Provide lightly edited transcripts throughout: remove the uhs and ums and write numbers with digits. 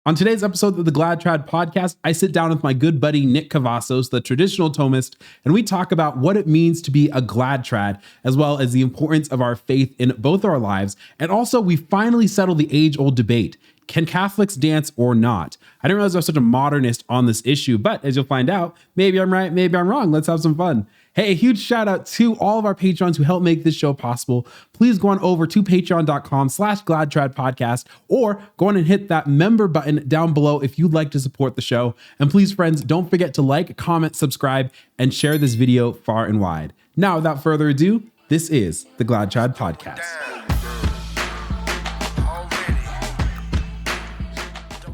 On today's episode of the Glad Trad podcast, I sit down with my good buddy Nick Cavazos, the traditional Thomist, and we talk about what it means to be a Glad Trad, as well as the importance of our faith in both our lives. And also, we finally settled the age-old debate. Can Catholics dance or not? I didn't realize I was such a modernist on this issue, but as you'll find out, maybe I'm right, maybe I'm wrong. Let's have some fun. Hey, a huge shout out to all of our patrons who help make this show possible. Please go on over to patreon.com/GladTradPodcast or go on and hit that member button down below if you'd like to support the show. And please, friends, don't forget to like, comment, subscribe, and share this video far and wide. Now, without further ado, this is the Glad Trad Podcast.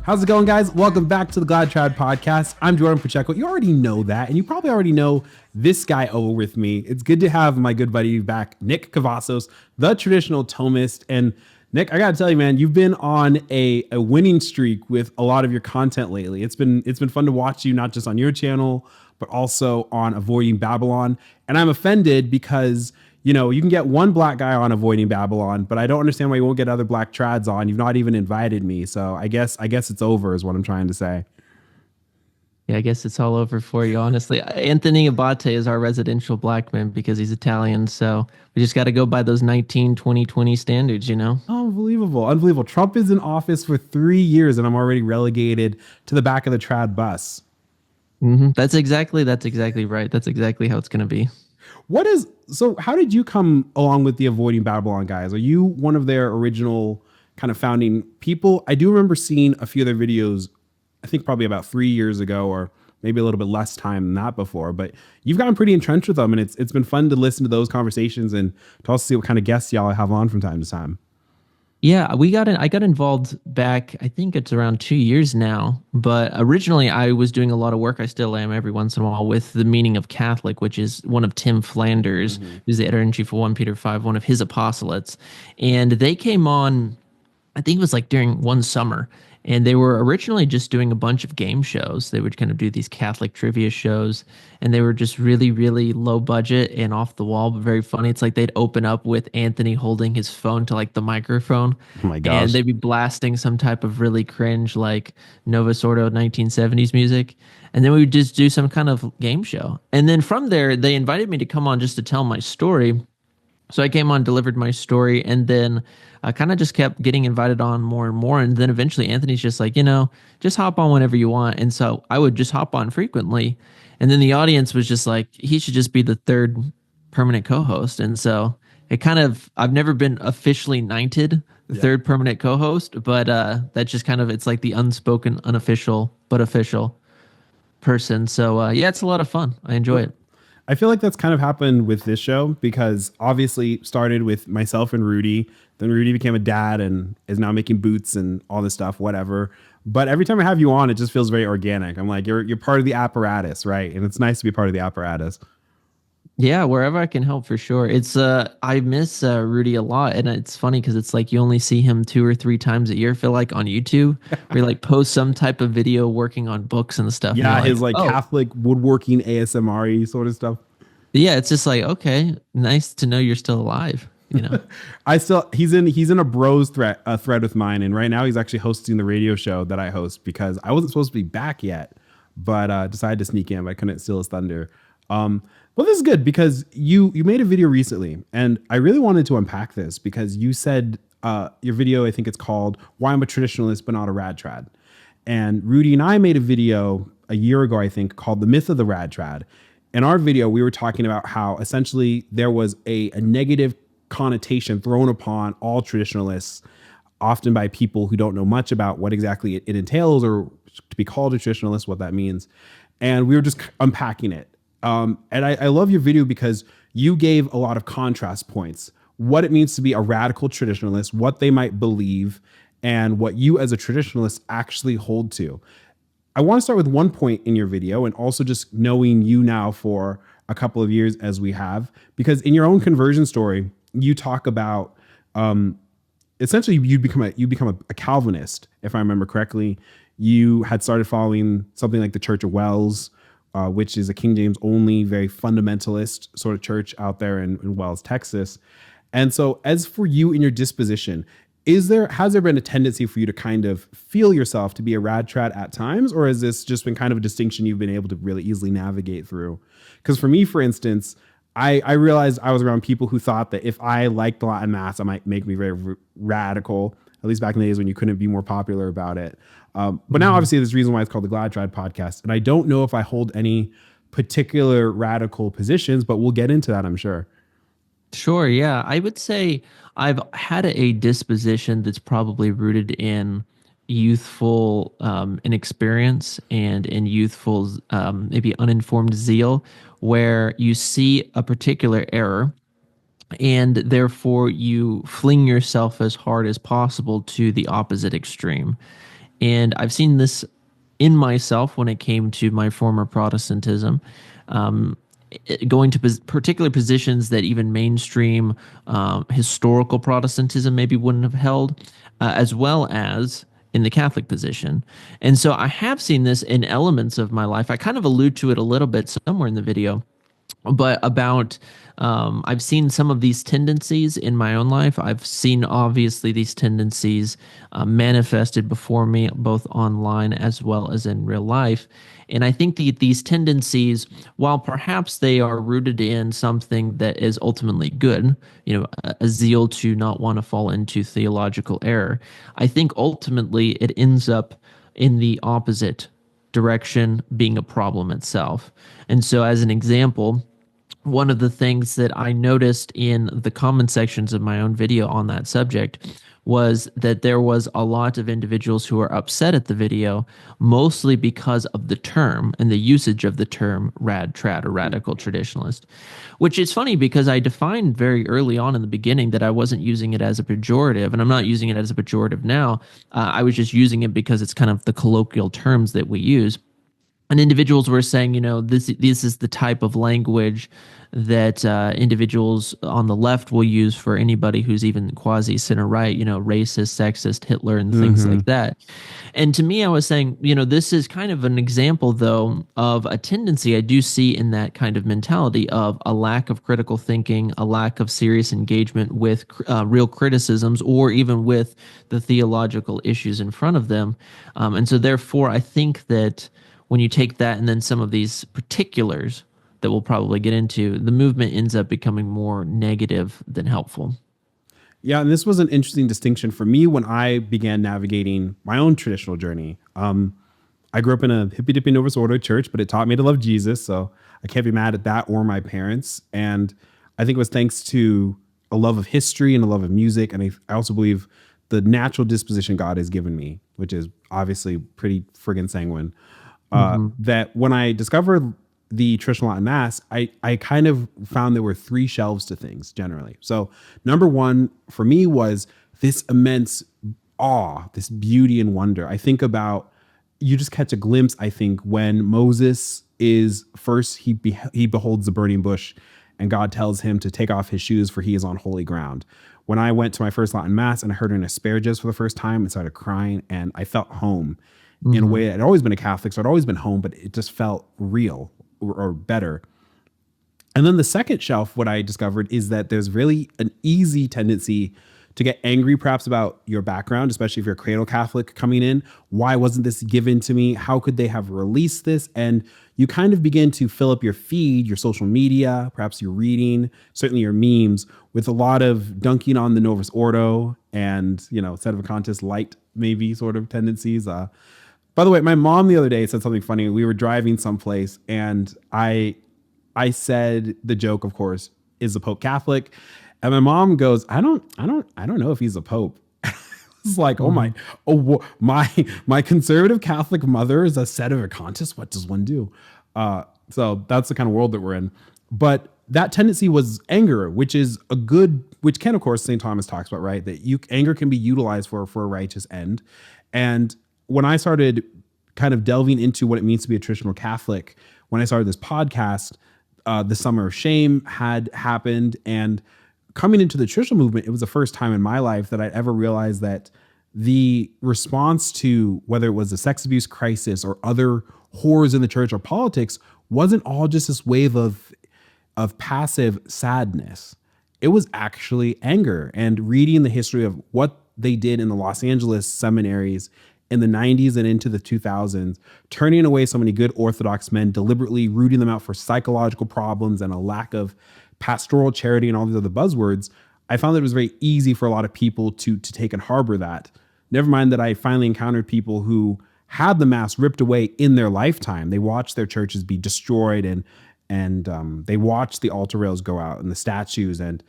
How's it going, guys? Welcome back to the Glad Trad Podcast. I'm Jordan Pacheco. You already know that, and you probably already know this guy over with me. It's good to have my good buddy back, Nick Cavazos, the traditional Thomist. And Nick, I gotta tell you, man, you've been on a winning streak with a lot of your content lately. It's been fun to watch you, not just on your channel, but also on Avoiding Babylon. And I'm offended because you know, you can get one black guy on Avoiding Babylon, but I don't understand why you won't get other black trads on. You've not even invited me. So I guess it's over is what I'm trying to say. Yeah, I guess it's all over for you, honestly. Anthony Abate is our residential black man because he's Italian. So we just got to go by those 2020 standards, you know? Unbelievable. Trump is in office for 3 years and I'm already relegated to the back of the trad bus. Mm-hmm. That's exactly right. That's exactly how it's going to be. So how did you come along with the Avoiding Babylon guys? Are you one of their original kind of founding people? I do remember seeing a few of their videos, I think probably about 3 years ago, or maybe a little bit less time than that before, but you've gotten pretty entrenched with them and it's been fun to listen to those conversations and to also see what kind of guests y'all have on from time to time. Yeah, I got involved back, I think it's around 2 years now, but originally I was doing a lot of work, I still am every once in a while, with The Meaning of Catholic, which is one of Tim Flanders, who's the editor-in-chief of 1 Peter 5, one of his apostolates. And they came on, I think it was like during one summer, and they were originally just doing a bunch of game shows. They would kind of do these Catholic trivia shows, and they were just really, really low budget and off the wall, but very funny. It's like they'd open up with Anthony holding his phone to like the microphone. Oh my gosh. And they'd be blasting some type of really cringe, like Novus Ordo 1970s music. And then we would just do some kind of game show. And then from there, they invited me to come on just to tell my story. So I came on, delivered my story, and then I kind of just kept getting invited on more and more. And then eventually Anthony's just like, just hop on whenever you want. And so I would just hop on frequently. And then the audience was just like, he should just be the third permanent co-host. And so I've never been officially knighted the third permanent co-host, but that's just kind of, it's like the unspoken, unofficial, but official person. So yeah, it's a lot of fun. I enjoy it. I feel like that's kind of happened with this show because obviously started with myself and Rudy. Then Rudy became a dad and is now making boots and all this stuff, whatever. But every time I have you on, it just feels very organic. I'm like, you're part of the apparatus, right? And it's nice to be part of the apparatus. Yeah, wherever I can help, for sure. It's I miss Rudy a lot, and it's funny because it's like you only see him 2 or 3 times a year. I feel like on YouTube, where he like posts some type of video working on books and stuff. Yeah, and his like Catholic woodworking ASMR sort of stuff. Yeah, it's just like, okay, nice to know you're still alive. You know, he's in a bros thread with mine, and right now he's actually hosting the radio show that I host because I wasn't supposed to be back yet, but decided to sneak in. But I couldn't steal his thunder. Well, this is good because you made a video recently, and I really wanted to unpack this because you said your video, I think it's called "Why I'm a Traditionalist but Not a Rad Trad," and Rudy and I made a video a year ago, I think, called "The Myth of the Rad Trad." In our video, we were talking about how essentially there was a negative connotation thrown upon all traditionalists, often by people who don't know much about what exactly it entails or to be called a traditionalist, what that means. And we were just unpacking it. And I love your video because you gave a lot of contrast points, what it means to be a radical traditionalist, what they might believe, and what you as a traditionalist actually hold to. I want to start with one point in your video and also just knowing you now for a couple of years as we have, because in your own conversion story, you talk about essentially you become a Calvinist, if I remember correctly. You had started following something like the Church of Wells, which is a King James only, very fundamentalist sort of church out there in Wells, Texas. And so as for you in your disposition, has there been a tendency for you to kind of feel yourself to be a rad trad at times, or has this just been kind of a distinction you've been able to really easily navigate through? Because for me, for instance, I realized I was around people who thought that if I liked Latin mass, it might make me very radical, at least back in the days when you couldn't be more popular about it. But now obviously there's a reason why it's called the Glad Trad podcast. And I don't know if I hold any particular radical positions, but we'll get into that, I'm sure. Sure, yeah. I would say I've had a disposition that's probably rooted in youthful inexperience and in youthful, maybe uninformed zeal, where you see a particular error and therefore you fling yourself as hard as possible to the opposite extreme. And I've seen this in myself when it came to my former Protestantism. Going to particular positions that even mainstream historical Protestantism maybe wouldn't have held, as well as in the Catholic position. And so I have seen this in elements of my life. I kind of allude to it a little bit somewhere in the video, but about I've seen some of these tendencies in my own life. I've seen obviously these tendencies manifested before me, both online as well as in real life. And I think these tendencies, while perhaps they are rooted in something that is ultimately good, a zeal to not want to fall into theological error, I think ultimately it ends up in the opposite direction, being a problem itself. And so, as an example, one of the things that I noticed in the comment sections of my own video on that subject was that there was a lot of individuals who were upset at the video, mostly because of the term and the usage of the term rad trad or radical traditionalist, which is funny because I defined very early on in the beginning that I wasn't using it as a pejorative, and I'm not using it as a pejorative now. I was just using it because it's kind of the colloquial terms that we use. And individuals were saying, this is the type of language that individuals on the left will use for anybody who's even quasi center right, racist, sexist, Hitler, and things like that. And to me, I was saying, this is kind of an example, though, of a tendency I do see in that kind of mentality of a lack of critical thinking, a lack of serious engagement with real criticisms, or even with the theological issues in front of them. And so, therefore, I think that when you take that and then some of these particulars that we'll probably get into, the movement ends up becoming more negative than helpful. Yeah, and this was an interesting distinction for me when I began navigating my own traditional journey. I grew up in a hippy-dippy Novus Ordo church, but it taught me to love Jesus, so I can't be mad at that or my parents. And I think it was thanks to a love of history and a love of music, and I also believe the natural disposition God has given me, which is obviously pretty friggin' sanguine. That when I discovered the traditional Latin Mass, I kind of found there were three shelves to things generally. So number one for me was this immense awe, this beauty and wonder. I think about, you just catch a glimpse, I think, when Moses is first, he beholds the burning bush and God tells him to take off his shoes for he is on holy ground. When I went to my first Latin Mass and I heard an asparagus for the first time and started crying, and I felt home in a way. I'd always been a Catholic, so I'd always been home, but it just felt real or better. And then the second shelf, what I discovered is that there's really an easy tendency to get angry perhaps about your background, especially if you're a cradle Catholic coming in. Why wasn't this given to me? How could they have released this? And you kind of begin to fill up your feed, your social media, perhaps your reading, certainly your memes, with a lot of dunking on the Novus Ordo and, set of a contest light maybe sort of tendencies. By the way, my mom the other day said something funny. We were driving someplace and I said the joke, of course, is the Pope Catholic? And my mom goes, I don't know if he's a Pope. It's like, my conservative Catholic mother is a set of a contest. What does one do? So that's the kind of world that we're in. But that tendency was anger, which can, of course, St. Thomas talks about, right? That anger can be utilized for a righteous end. And when I started kind of delving into what it means to be a traditional Catholic, when I started this podcast, the Summer of Shame had happened. And coming into the traditional movement, it was the first time in my life that I'd ever realized that the response to whether it was the sex abuse crisis or other horrors in the church or politics wasn't all just this wave of passive sadness. It was actually anger, and reading the history of what they did in the Los Angeles seminaries in the 90s and into the 2000s, turning away so many good Orthodox men, deliberately rooting them out for psychological problems and a lack of pastoral charity and all these other buzzwords, I found that it was very easy for a lot of people to take and harbor that. Never mind that I finally encountered people who had the mass ripped away in their lifetime. They watched their churches be destroyed, and they watched the altar rails go out and the statues. And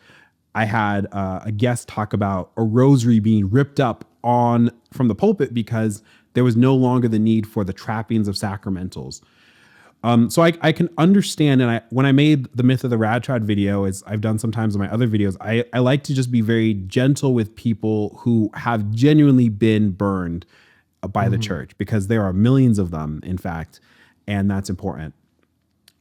I had a guest talk about a rosary being ripped up from the pulpit because there was no longer the need for the trappings of sacramentals. So I can understand, and when I made the Myth of the Rad Trad video, as I've done sometimes in my other videos, I like to just be very gentle with people who have genuinely been burned by the church, because there are millions of them, in fact, and that's important.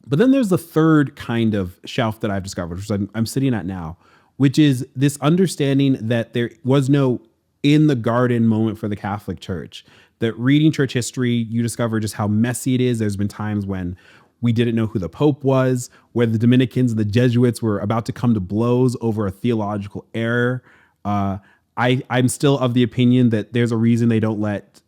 But then there's the third kind of shelf that I've discovered, which I'm sitting at now, which is this understanding that there was no in the garden moment for the Catholic Church. That reading church history, you discover just how messy it is. There's been times when we didn't know who the Pope was, where the Dominicans and the Jesuits were about to come to blows over a theological error. I'm still of the opinion that there's a reason they don't let,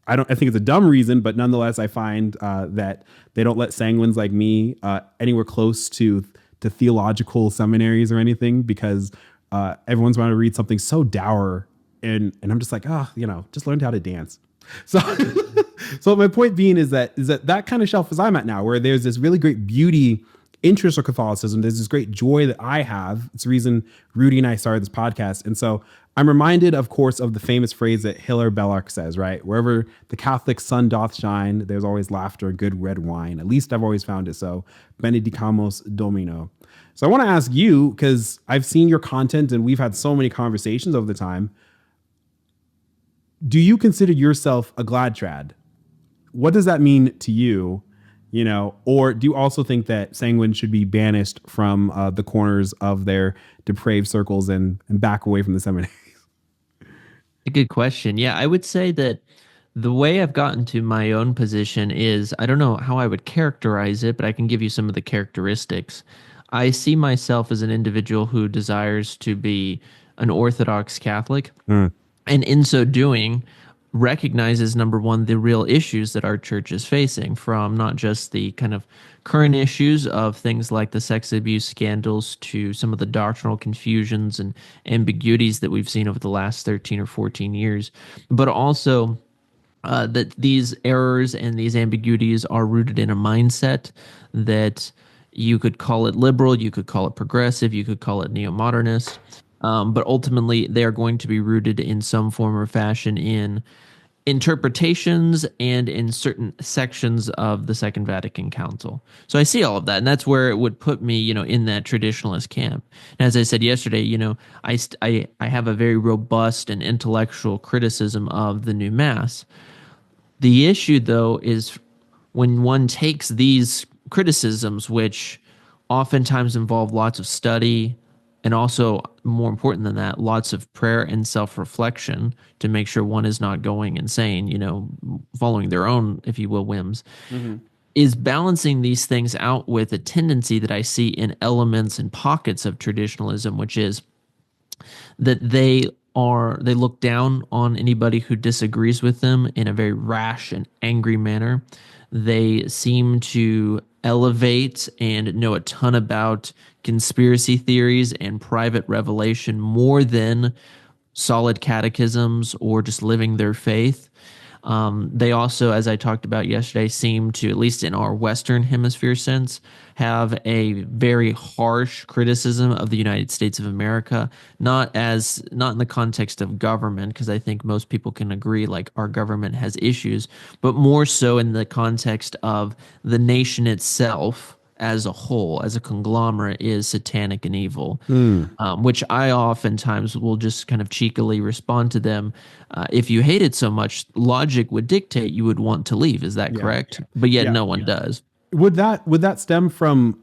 I think it's a dumb reason, but nonetheless, I find that they don't let sanguines like me anywhere close to theological seminaries or anything, because everyone's going to read something so dour. And I'm just like, just learned how to dance. So, so my point being is that kind of shelf as I'm at now, where there's this really great beauty in traditional Catholicism. There's this great joy that I have. It's the reason Rudy and I started this podcast. And so I'm reminded, of course, of the famous phrase that Hilaire Belloc says, right? Wherever the Catholic sun doth shine, there's always laughter and good red wine. At least I've always found it so. Benedicamus Domino. So I want to ask you, because I've seen your content and we've had so many conversations over the time. Do you consider yourself a glad trad? What does that mean to you? Or do you also think that sanguines should be banished from the corners of their depraved circles and back away from the seminaries? A good question. Yeah, I would say that the way I've gotten to my own position is, I don't know how I would characterize it, but I can give you some of the characteristics. I see myself as an individual who desires to be an Orthodox Catholic. And in so doing, recognizes, number one, the real issues that our church is facing, from not just the kind of current issues of things like the sex abuse scandals to some of the doctrinal confusions and ambiguities that we've seen over the last 13 or 14 years, but also that these errors and these ambiguities are rooted in a mindset that you could call it liberal, you could call it progressive, you could call it neo-modernist. But ultimately, they are going to be rooted in some form or fashion in interpretations and in certain sections of the Second Vatican Council. So I see all of that, and that's where it would put me, in that traditionalist camp. And as I said yesterday, I have a very robust and intellectual criticism of the new Mass. The issue, though, is when one takes these criticisms, which oftentimes involve lots of study, and also, more important than that, lots of prayer and self-reflection to make sure one is not going insane, following their own, if you will, whims, is balancing these things out with a tendency that I see in elements and pockets of traditionalism, which is that they look down on anybody who disagrees with them in a very rash and angry manner. They seem to elevate and know a ton about conspiracy theories and private revelation more than solid catechisms or just living their faith. They also, as I talked about yesterday, seem to, at least in our Western Hemisphere sense, have a very harsh criticism of the United States of America, not in the context of government, because I think most people can agree like our government has issues, but more so in the context of the nation itself as a whole, as a conglomerate, is satanic and evil, which I oftentimes will just kind of cheekily respond to them. If you hate it so much, logic would dictate you would want to leave. Is that correct? But yet no one does. Would that stem from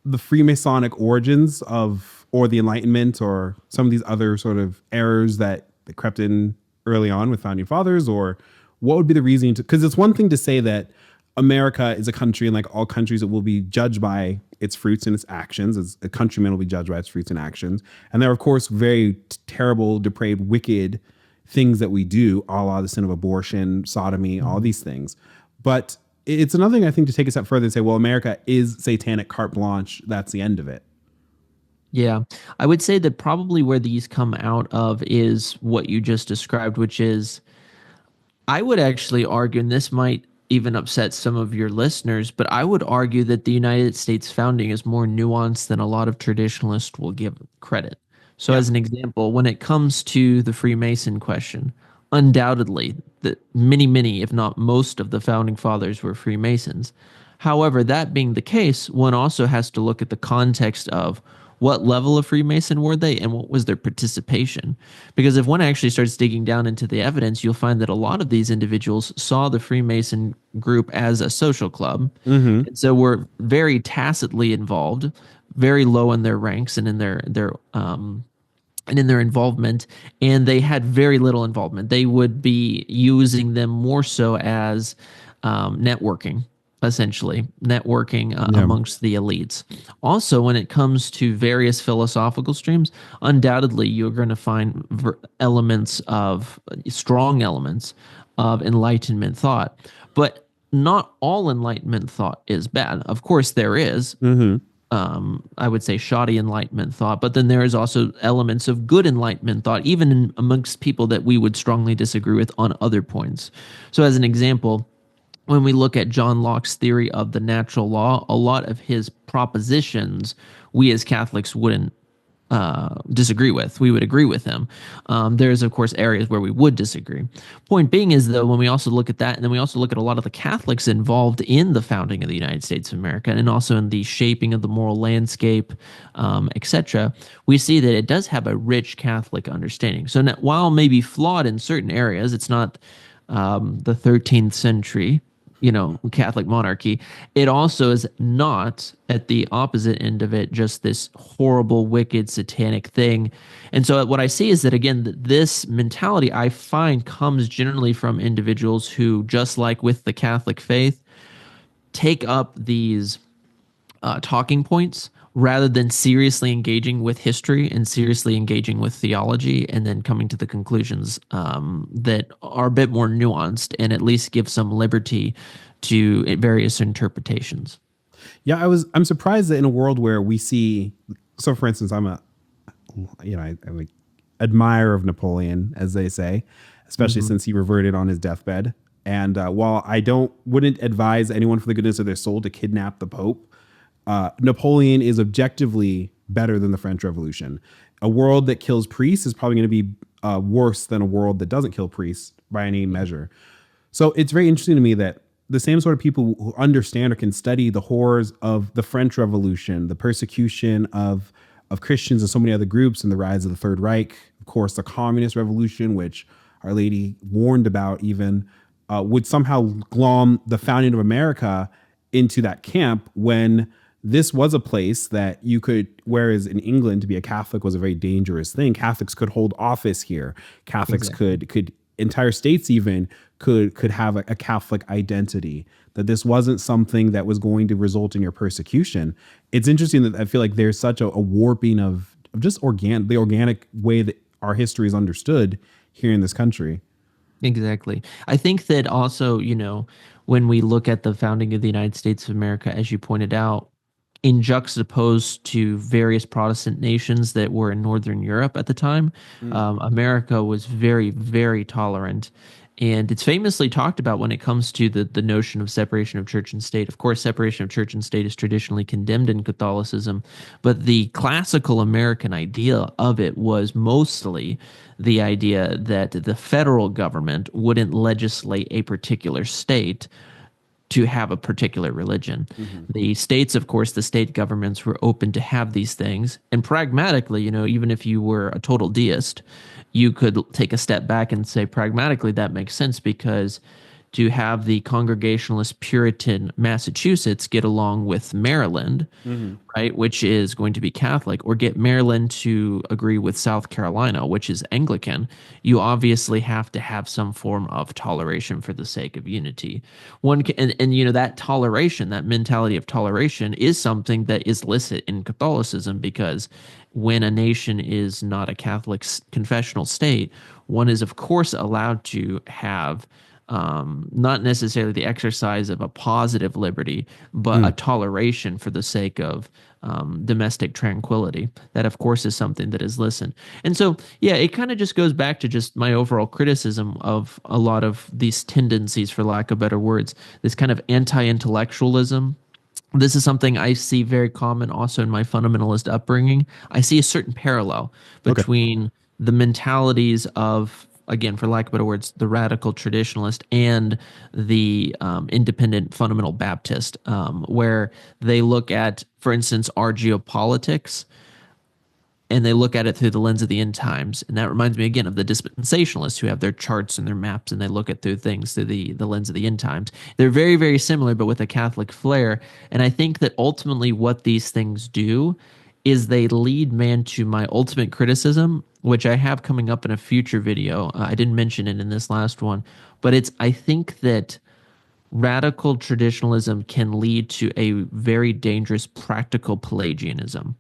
the Freemasonic origins or the Enlightenment, or some of these other sort of errors that crept in early on with founding fathers? Or what would be the reasoning? Because it's one thing to say that America is a country, and like all countries, it will be judged by its fruits and its actions. As a countryman will be judged by its fruits and actions. And there are, of course, very terrible, depraved, wicked, things that we do, a la the sin of abortion, sodomy, all these things. But it's another thing, I think, to take a step further and say, well, America is satanic carte blanche. That's the end of it. Yeah, I would say that probably where these come out of is what you just described, which is I would actually argue, and this might even upset some of your listeners, but I would argue that the United States founding is more nuanced than a lot of traditionalists will give credit. So, Yeah. as an example, when it comes to the Freemason question, undoubtedly, the many, if not most of the founding fathers were Freemasons. However, that being the case, one also has to look at the context of what level of Freemason were they and what was their participation. Because if one actually starts digging down into the evidence, you'll find that a lot of these individuals saw the Freemason group as a social club. And so were very tacitly involved, very low in their ranks and in their involvement, and they had very little involvement. They would be using them more so as networking, essentially networking Yeah. amongst the elites. Also, when it comes to various philosophical streams, undoubtedly you're going to find strong elements of Enlightenment thought, but not all Enlightenment thought is bad. Of course, there is. I would say shoddy Enlightenment thought, but then there is also elements of good Enlightenment thought, even amongst people that we would strongly disagree with on other points. So, as an example, when we look at John Locke's theory of the natural law, a lot of his propositions we as Catholics wouldn't disagree with. We would agree with him. There's, of course, areas where we would disagree. Point being is, though, when we also look at that, and then we also look at a lot of the Catholics involved in the founding of the United States of America and also in the shaping of the moral landscape, etc., we see that it does have a rich Catholic understanding. So now, while maybe flawed in certain areas, it's not the 13th century Catholic monarchy. It also is not at the opposite end of it, just this horrible, wicked, satanic thing. And so what I see is that, again, this mentality I find comes generally from individuals who, just like with the Catholic faith, take up these talking points rather than seriously engaging with history and seriously engaging with theology and then coming to the conclusions that are a bit more nuanced and at least give some liberty to various interpretations. Yeah, I'm surprised that in a world where we see, so for instance, I'm an admirer of Napoleon, as they say, especially since he reverted on his deathbed. And while I wouldn't advise anyone for the goodness of their soul to kidnap the Pope, Napoleon is objectively better than the French Revolution. A world that kills priests is probably going to be worse than a world that doesn't kill priests by any measure. So it's very interesting to me that the same sort of people who understand or can study the horrors of the French Revolution, the persecution of Christians and so many other groups, and the rise of the Third Reich, of course, the Communist Revolution, which Our Lady warned about even, would somehow glom the founding of America into that camp when this was a place that you could, whereas in England to be a Catholic was a very dangerous thing. Catholics could hold office here. Catholics could entire states even could have a Catholic identity, that this wasn't something that was going to result in your persecution. It's interesting that I feel like there's such a warping of just the organic way that our history is understood here in this country. Exactly. I think that also, when we look at the founding of the United States of America, as you pointed out, in juxtaposed to various Protestant nations that were in Northern Europe at the time, America was very, very tolerant. And it's famously talked about when it comes to the notion of separation of church and state. Of course, separation of church and state is traditionally condemned in Catholicism, but the classical American idea of it was mostly the idea that the federal government wouldn't legislate a particular state to have a particular religion. The states, of course, the state governments were open to have these things. And pragmatically, even if you were a total deist, you could take a step back and say, pragmatically, that makes sense because to have the Congregationalist Puritan Massachusetts get along with Maryland, Hmm. right, which is going to be Catholic, or get Maryland to agree with South Carolina, which is Anglican, you obviously have to have some form of toleration for the sake of unity. And that toleration, that mentality of toleration, is something that is licit in Catholicism, because when a nation is not a Catholic confessional state, one is of course allowed to have not necessarily the exercise of a positive liberty, but a toleration for the sake of domestic tranquility. That, of course, is something that is listened. And so, yeah, it kind of just goes back to just my overall criticism of a lot of these tendencies, for lack of better words, this kind of anti-intellectualism. This is something I see very common also in my fundamentalist upbringing. I see a certain parallel Okay. between the mentalities of, again, for lack of better words, the radical traditionalist and the independent fundamental Baptist, where they look at, for instance, our geopolitics, and they look at it through the lens of the end times. And that reminds me again of the dispensationalists, who have their charts and their maps, and they look at through things through the lens of the end times. They're very, very similar, but with a Catholic flair. And I think that ultimately what these things do is they lead man to my ultimate criticism, which I have coming up in a future video. I didn't mention it in this last one, but I think that radical traditionalism can lead to a very dangerous practical Pelagianism.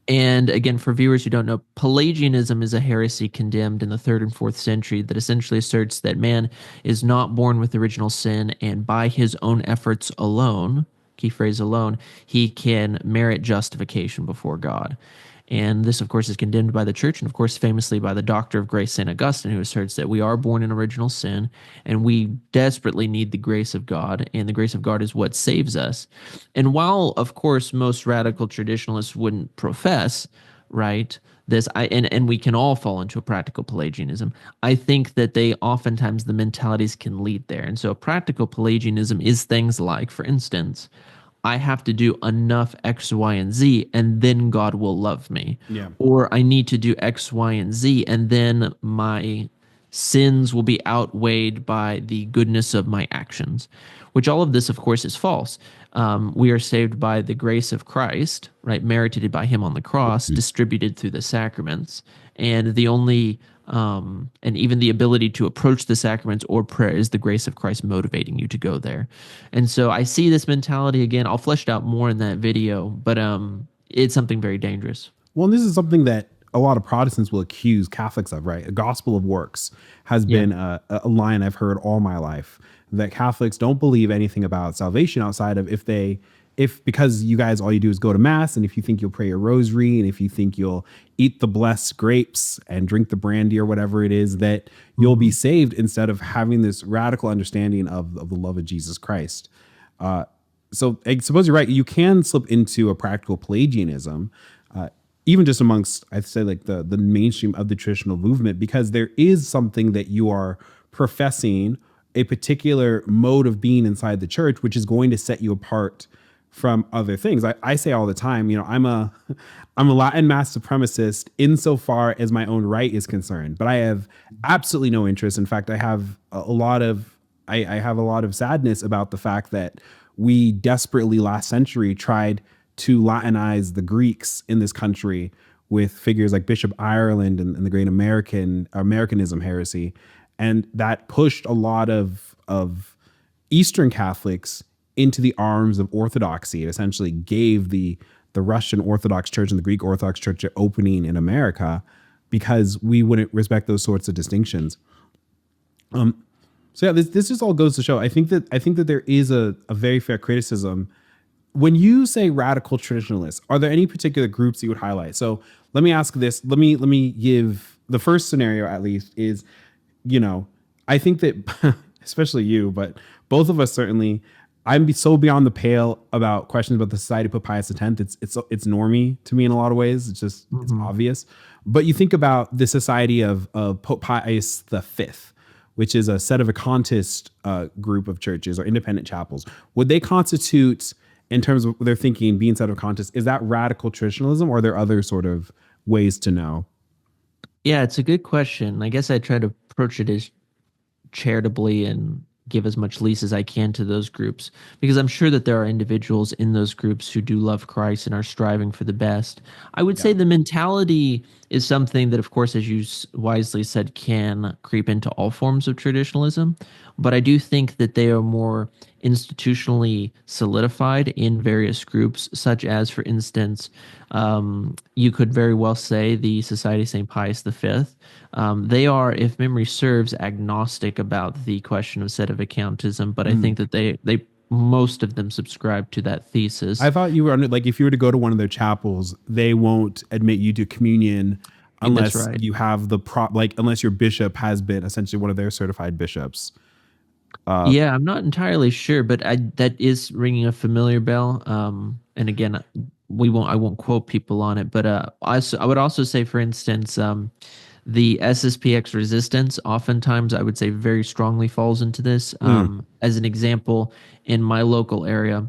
And again, for viewers who don't know, Pelagianism is a heresy condemned in the 3rd and 4th century that essentially asserts that man is not born with original sin, and by his own efforts alone, key phrase alone, he can merit justification before God. And this, of course, is condemned by the church, and of course, famously by the Doctor of Grace, St. Augustine, who asserts that we are born in original sin and we desperately need the grace of God, and the grace of God is what saves us. And while, of course, most radical traditionalists wouldn't profess, right, and we can all fall into a practical Pelagianism, I think that they oftentimes, the mentalities can lead there. And so, practical Pelagianism is things like, for instance, I have to do enough X, Y, and Z, and then God will love me. Yeah. Or I need to do X, Y, and Z, and then my sins will be outweighed by the goodness of my actions, which all of this, of course, is false. We are saved by the grace of Christ, right? Merited by him on the cross, distributed through the sacraments. And the only and even the ability to approach the sacraments or prayer is the grace of Christ motivating you to go there. And so I see this mentality again. I'll flesh it out more in that video, but it's something very dangerous. Well, and this is something that a lot of Protestants will accuse Catholics of, right? A gospel of works has Yeah. been a line I've heard all my life, that Catholics don't believe anything about salvation outside of because you guys, all you do is go to mass, and if you think you'll pray your rosary, and if you think you'll eat the blessed grapes and drink the brandy or whatever it is, that you'll be saved, instead of having this radical understanding of the love of Jesus Christ. So I suppose you're right. You can slip into a practical Pelagianism, even just amongst, I'd say, like the mainstream of the traditional movement, because there is something that you are professing, a particular mode of being inside the church, which is going to set you apart from other things. I say all the time, I'm a Latin mass supremacist insofar as my own right is concerned, but I have absolutely no interest. In fact, I have a lot of sadness about the fact that we desperately last century tried to Latinize the Greeks in this country with figures like Bishop Ireland and the great Americanism heresy, and that pushed a lot of Eastern Catholics into the arms of Orthodoxy. It essentially gave the Russian Orthodox Church and the Greek Orthodox Church an opening in America, because we wouldn't respect those sorts of distinctions. So yeah, this just all goes to show. I think that there is a very fair criticism. When you say radical traditionalists, are there any particular groups you would highlight? So let me ask this. Let me give the first scenario, at least, is, I think that especially you, but both of us certainly, I'm so beyond the pale about questions about the Society of Pope Pius X. It's normie to me in a lot of ways. It's just it's obvious. But you think about the Society of Pope Pius V, which is a sedevacantist group of churches or independent chapels. Would they constitute, in terms of their thinking, being sedevacantist, is that radical traditionalism, or are there other sort of ways to know? Yeah, it's a good question. I guess I try to approach it as charitably and give as much lease as I can to those groups because I'm sure that there are individuals in those groups who do love Christ and are striving for the best. I would Yeah. say the mentality is something that, of course, as you wisely said, can creep into all forms of traditionalism. But I do think that they are more institutionally solidified in various groups, such as, for instance, you could very well say the Society of St. Pius V. They are, if memory serves, agnostic about the question of sedevacantism, but I think that they most of them subscribe to that thesis. I thought you were under, like, if you were to go to one of their chapels, they won't admit you to communion That's unless right. you have the unless your bishop has been essentially one of their certified bishops. Yeah, I'm not entirely sure, but that is ringing a familiar bell. And again, I won't quote people on it, but I would also say, for instance, the SSPX resistance, oftentimes I would say very strongly falls into this. Mm. As an example, in my local area,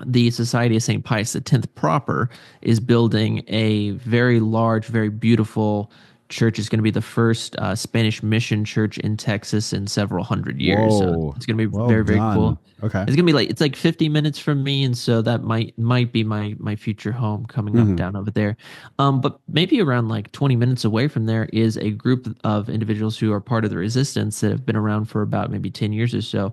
the Society of St. Pius X proper is building a very large, very beautiful church. It's going to be the first Spanish mission church in Texas in several hundred years. So Whoa. it's going to be Well very, very done. cool. Okay. It's gonna be like it's like 50 minutes from me, and so that might be my future home coming up Hmm. down over there. But maybe around like 20 minutes away from there is a group of individuals who are part of the resistance that have been around for about maybe 10 years or so.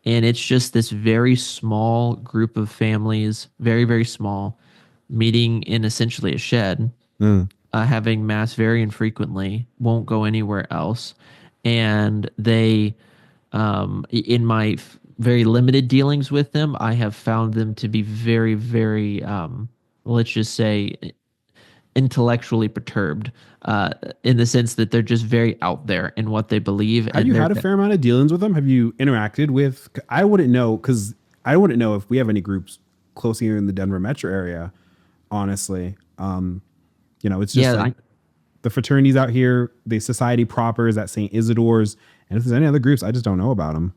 And it's just this very small group of families, very, very small, meeting in essentially a shed, Mm. having mass very infrequently, won't go anywhere else. And they, in my very limited dealings with them, I have found them to be very, very, let's just say, intellectually perturbed, in the sense that they're just very out there in what they believe, Have and you they're had a fair amount of dealings with them? Have you interacted with? I wouldn't know because I wouldn't know if we have any groups close here in the Denver metro area. Honestly, it's just yeah, like the fraternities out here, the society proper is at St. Isidore's, and if there's any other groups, I just don't know about them.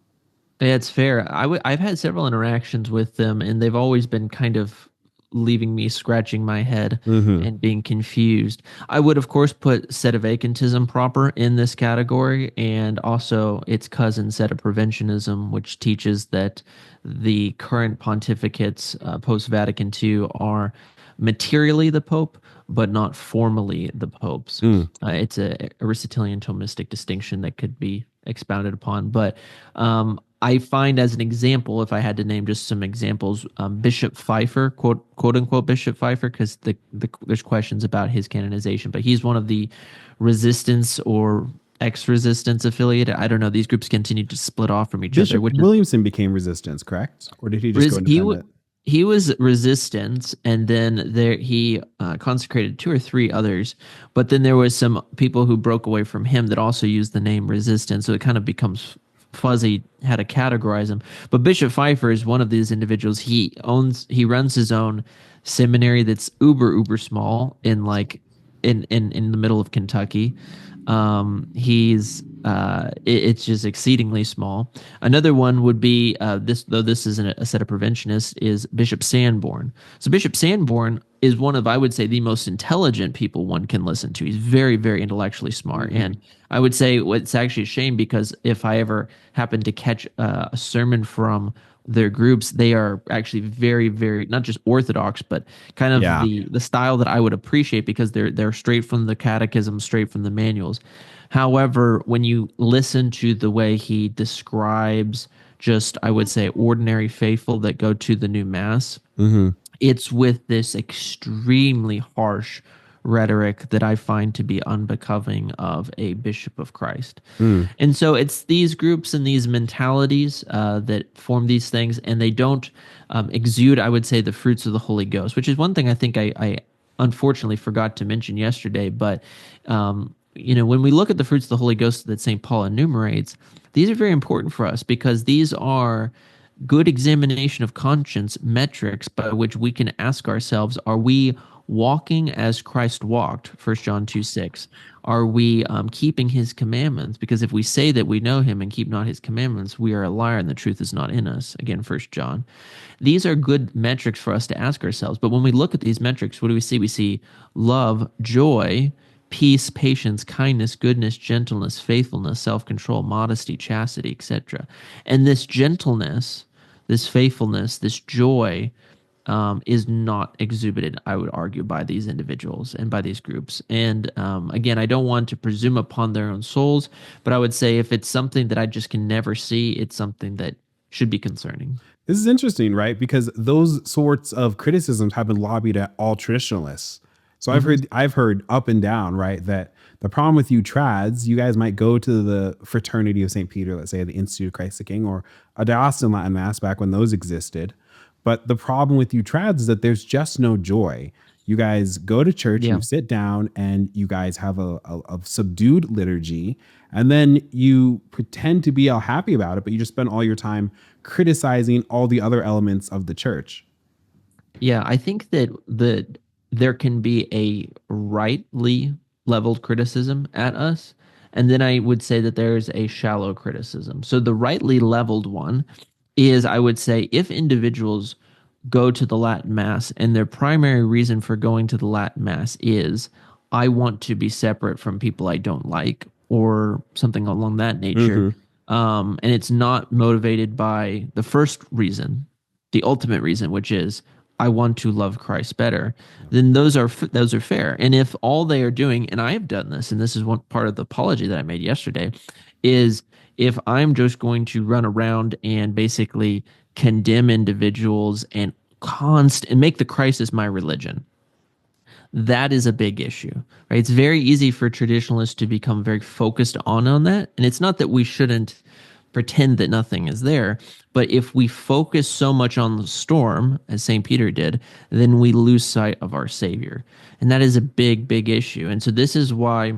Yeah, it's fair. I've had several interactions with them, and they've always been kind of leaving me scratching my head Hmm. and being confused. I would, of course, put sedevacantism proper in this category, and also its cousin sedepreventionism, which teaches that the current pontificates post Vatican II are materially the Pope, but not formally the popes. Mm. It's a Aristotelian Thomistic distinction that could be expounded upon, but I find, as an example, if I had to name just some examples, Bishop Pfeiffer, quote unquote Bishop Pfeiffer, because there's questions about his canonization, but he's one of the resistance or ex-resistance affiliated. I don't know. These groups continue to split off from each other, Bishop which is Williamson became resistance, correct? Or did he just go he independent? he was resistance, and then there he consecrated two or three others, but then there was some people who broke away from him that also used the name resistance, so it kind of becomes fuzzy how to categorize him. But Bishop Pfeiffer is one of these individuals. He runs his own seminary that's uber small in like in the middle of Kentucky. It's just exceedingly small. Another one would be this, though this isn't a set of preventionists, is Bishop Sanborn. So Bishop Sanborn is one of, I would say, the most intelligent people one can listen to. He's very, very intellectually smart. Hmm. And I would say it's actually a shame because if I ever happen to catch a sermon from their groups, they are actually very, very not just orthodox, but kind of Yeah. the style that I would appreciate because they're straight from the catechism, straight from the manuals. However, when you listen to the way he describes just, I would say, ordinary faithful that go to the new mass, Hmm. it's with this extremely harsh rhetoric that I find to be unbecoming of a bishop of Christ. Mm. And so it's these groups and these mentalities that form these things, and they don't exude, I would say, the fruits of the Holy Ghost, which is one thing I think I unfortunately forgot to mention yesterday. But, when we look at the fruits of the Holy Ghost that St. Paul enumerates, these are very important for us because these are good examination of conscience metrics by which we can ask ourselves, are we walking as Christ walked? 1 John 2:6. Are we keeping his commandments? Because if we say that we know him and keep not his commandments, we are a liar and the truth is not in us. Again, 1 John. These are good metrics for us to ask ourselves. But when we look at these metrics, what do we see? We see love, joy, peace, patience, kindness, goodness, gentleness, faithfulness, self-control, modesty, chastity, etc. And this gentleness, this faithfulness, this joy is not exhibited, I would argue, by these individuals and by these groups. And again, I don't want to presume upon their own souls, but I would say if it's something that I just can never see, it's something that should be concerning. This is interesting, right? Because those sorts of criticisms have been lobbied at all traditionalists. So I've heard up and down, right, that the problem with you trads, you guys might go to the Fraternity of St. Peter, let's say the Institute of Christ the King, or a diocesan Latin Mass back when those existed. But the problem with you trads is that there's just no joy. You guys go to church, Yeah. you sit down, and you guys have a subdued liturgy, and then you pretend to be all happy about it, but you just spend all your time criticizing all the other elements of the church. Yeah, I think that there can be a rightly leveled criticism at us, and then I would say that there's a shallow criticism. So the rightly leveled one is, I would say, if individuals go to the Latin Mass and their primary reason for going to the Latin Mass is, I want to be separate from people I don't like, or something along that nature, and it's not motivated by the first reason, the ultimate reason, which is, I want to love Christ better, then those are fair. And if all they are doing, and I have done this, and this is one part of the apology that I made yesterday, is if I'm just going to run around and basically condemn individuals and make the crisis my religion, that is a big issue, right? It's very easy for traditionalists to become very focused on that. And it's not that we shouldn't pretend that nothing is there, but if we focus so much on the storm, as St. Peter did, then we lose sight of our Savior. And that is a big, big issue. And so this is why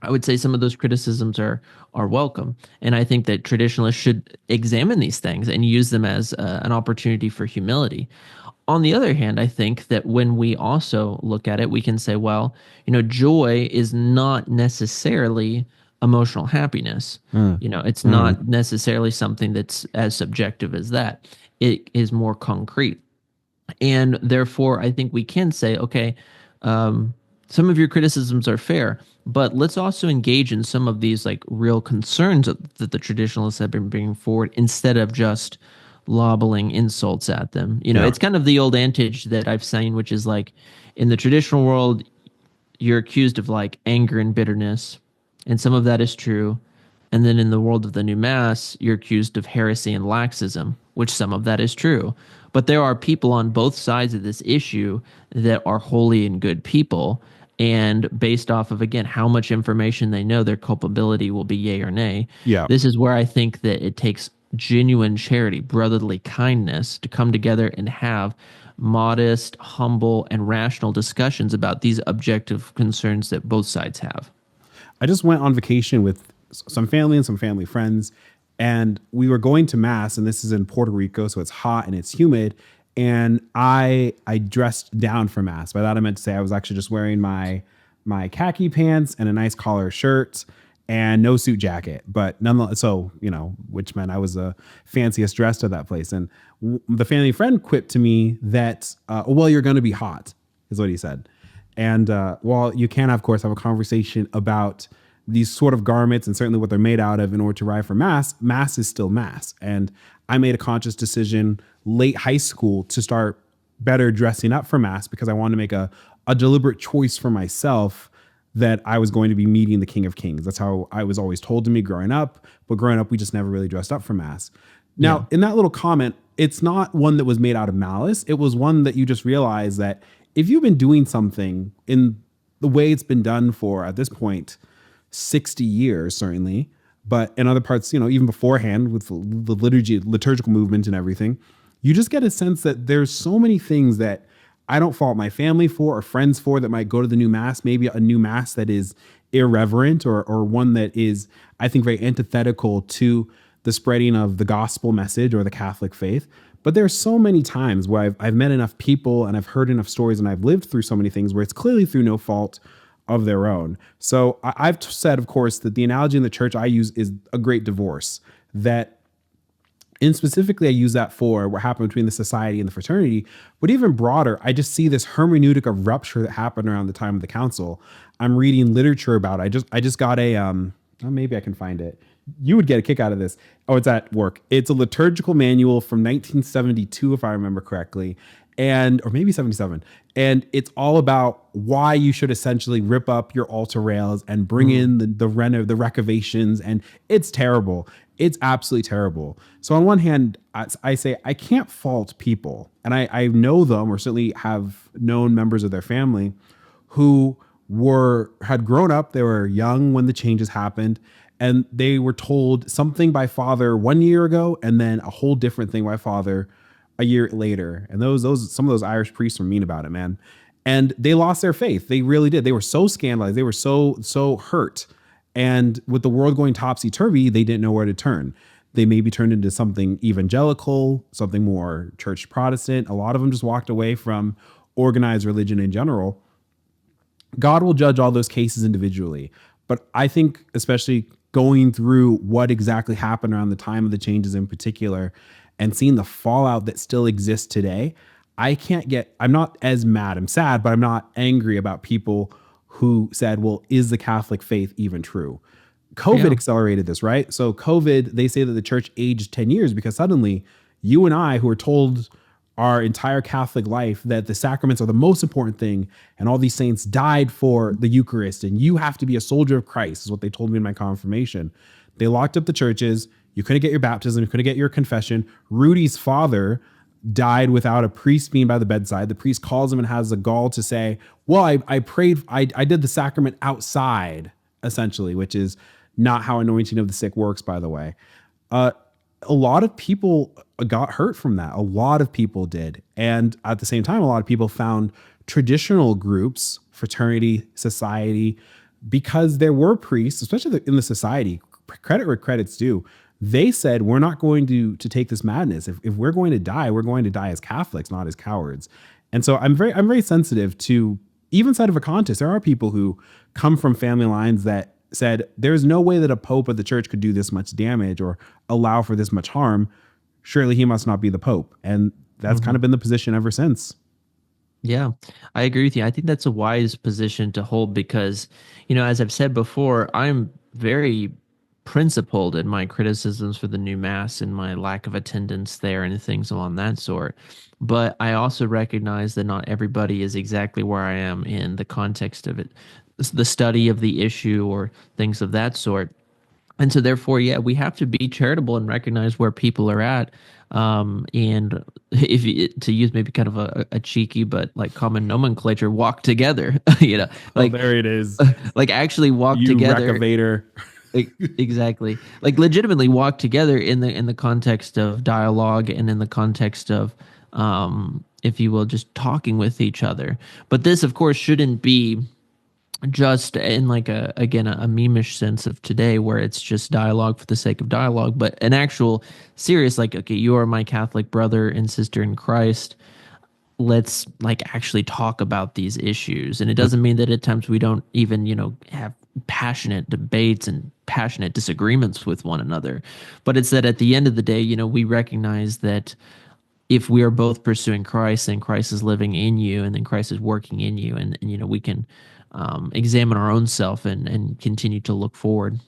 I would say some of those criticisms are welcome. And I think that traditionalists should examine these things and use them as an opportunity for humility. On the other hand, I think that when we also look at it, we can say, well, joy is not necessarily emotional happiness. It's not necessarily something that's as subjective as that. It is more concrete. And therefore, I think we can say, okay, some of your criticisms are fair, but let's also engage in some of these like real concerns that the traditionalists have been bringing forward, instead of just lobbing insults at them. It's kind of the old adage that I've seen, which is like, in the traditional world, you're accused of like anger and bitterness, and some of that is true. And then in the world of the new mass, you're accused of heresy and laxism, which some of that is true. But there are people on both sides of this issue that are holy and good people. And based off of, again, how much information they know, their culpability will be yay or nay. Yeah. This is where I think that it takes genuine charity, brotherly kindness, to come together and have modest, humble, and rational discussions about these objective concerns that both sides have. I just went on vacation with some family and some family friends, and we were going to mass, and this is in Puerto Rico, so it's hot and it's humid. And I dressed down for mass. By that I meant to say I was actually just wearing my khaki pants and a nice collar shirt and no suit jacket. But nonetheless, so which meant I was the fanciest dressed at that place. And the family friend quipped to me that, well, you're going to be hot, is what he said. And while you can, of course, have a conversation about these sort of garments and certainly what they're made out of in order to arrive for mass, mass is still mass. And I made a conscious decision late high school to start better dressing up for mass, because I wanted to make a deliberate choice for myself that I was going to be meeting the King of Kings. That's how I was always told to me growing up. But growing up, we just never really dressed up for mass. Now, in that little comment, it's not one that was made out of malice. It was one that you just realize that if you've been doing something in the way it's been done for, at this point, 60 years, certainly, but in other parts, even beforehand with the liturgical movement and everything, you just get a sense that there's so many things that I don't fault my family for or friends for that might go to the new mass, maybe a new mass that is irreverent or one that is, I think, very antithetical to the spreading of the gospel message or the Catholic faith. But there's so many times where I've met enough people and I've heard enough stories and I've lived through so many things where it's clearly through no fault of their own. So I've said, of course, that the analogy in the church I use is a great divorce, that And specifically, I use that for what happened between the society and the fraternity. But even broader, I just see this hermeneutic of rupture that happened around the time of the council. I'm reading literature about it. I just got a oh, maybe I can find it. You would get a kick out of this. Oh, it's at work. It's a liturgical manual from 1972, if I remember correctly, and or maybe 77. And it's all about why you should essentially rip up your altar rails and bring in the recavations. And it's terrible. It's absolutely terrible. So on one hand, I say I can't fault people, and I know them, or certainly have known members of their family who had grown up. They were young when the changes happened, and they were told something by father 1 year ago, and then a whole different thing by father a year later. And those some of those Irish priests were mean about it, man. And they lost their faith. They really did. They were so scandalized. They were so hurt. And with the world going topsy-turvy, they didn't know where to turn. They maybe turned into something evangelical, something more church Protestant. A lot of them just walked away from organized religion in general. God will judge all those cases individually. But I think, especially going through what exactly happened around the time of the changes in particular, and seeing the fallout that still exists today, I'm not as mad. I'm sad, but I'm not angry about people who said, well, is the Catholic faith even true? COVID accelerated this, right? So COVID, they say that the church aged 10 years because suddenly you and I, who were told our entire Catholic life that the sacraments are the most important thing, and all these saints died for the Eucharist, and you have to be a soldier of Christ, is what they told me in my confirmation. They locked up the churches. You couldn't get your baptism. You couldn't get your confession. Rudy's father died without a priest being by the bedside. The priest calls him and has the gall to say, well, I prayed, I did the sacrament outside, essentially, which is not how anointing of the sick works, by the way. A lot of people got hurt from that. A lot of people did. And at the same time, a lot of people found traditional groups, fraternity, society, because there were priests, especially in the society, credit where credit's due. They said, we're not going to take this madness. If we're going to die as Catholics, not as cowards. And so I'm very sensitive to, even side of a contest, there are people who come from family lines that said, there's no way that a pope of the church could do this much damage or allow for this much harm. Surely he must not be the pope. And that's kind of been the position ever since. Yeah, I agree with you. I think that's a wise position to hold because, as I've said before, I'm very principled in my criticisms for the new mass and my lack of attendance there and things along that sort. But I also recognize that not everybody is exactly where I am in the context of it, the study of the issue or things of that sort. And so therefore, yeah, we have to be charitable and recognize where people are at. And to use maybe kind of a cheeky but like common nomenclature, walk together, like there it is. Like actually walk you together. Recavator. Exactly. Like legitimately walk together in the context of dialogue and in the context of, if you will, just talking with each other. But this, of course, shouldn't be just in like a memeish sense of today where it's just dialogue for the sake of dialogue, but an actual serious, like, okay, you are my Catholic brother and sister in Christ. Let's like actually talk about these issues. And it doesn't mean that at times we don't even, have passionate debates and passionate disagreements with one another. But it's that at the end of the day, we recognize that if we are both pursuing Christ and Christ is living in you and then Christ is working in you and we can examine our own self and continue to look forward.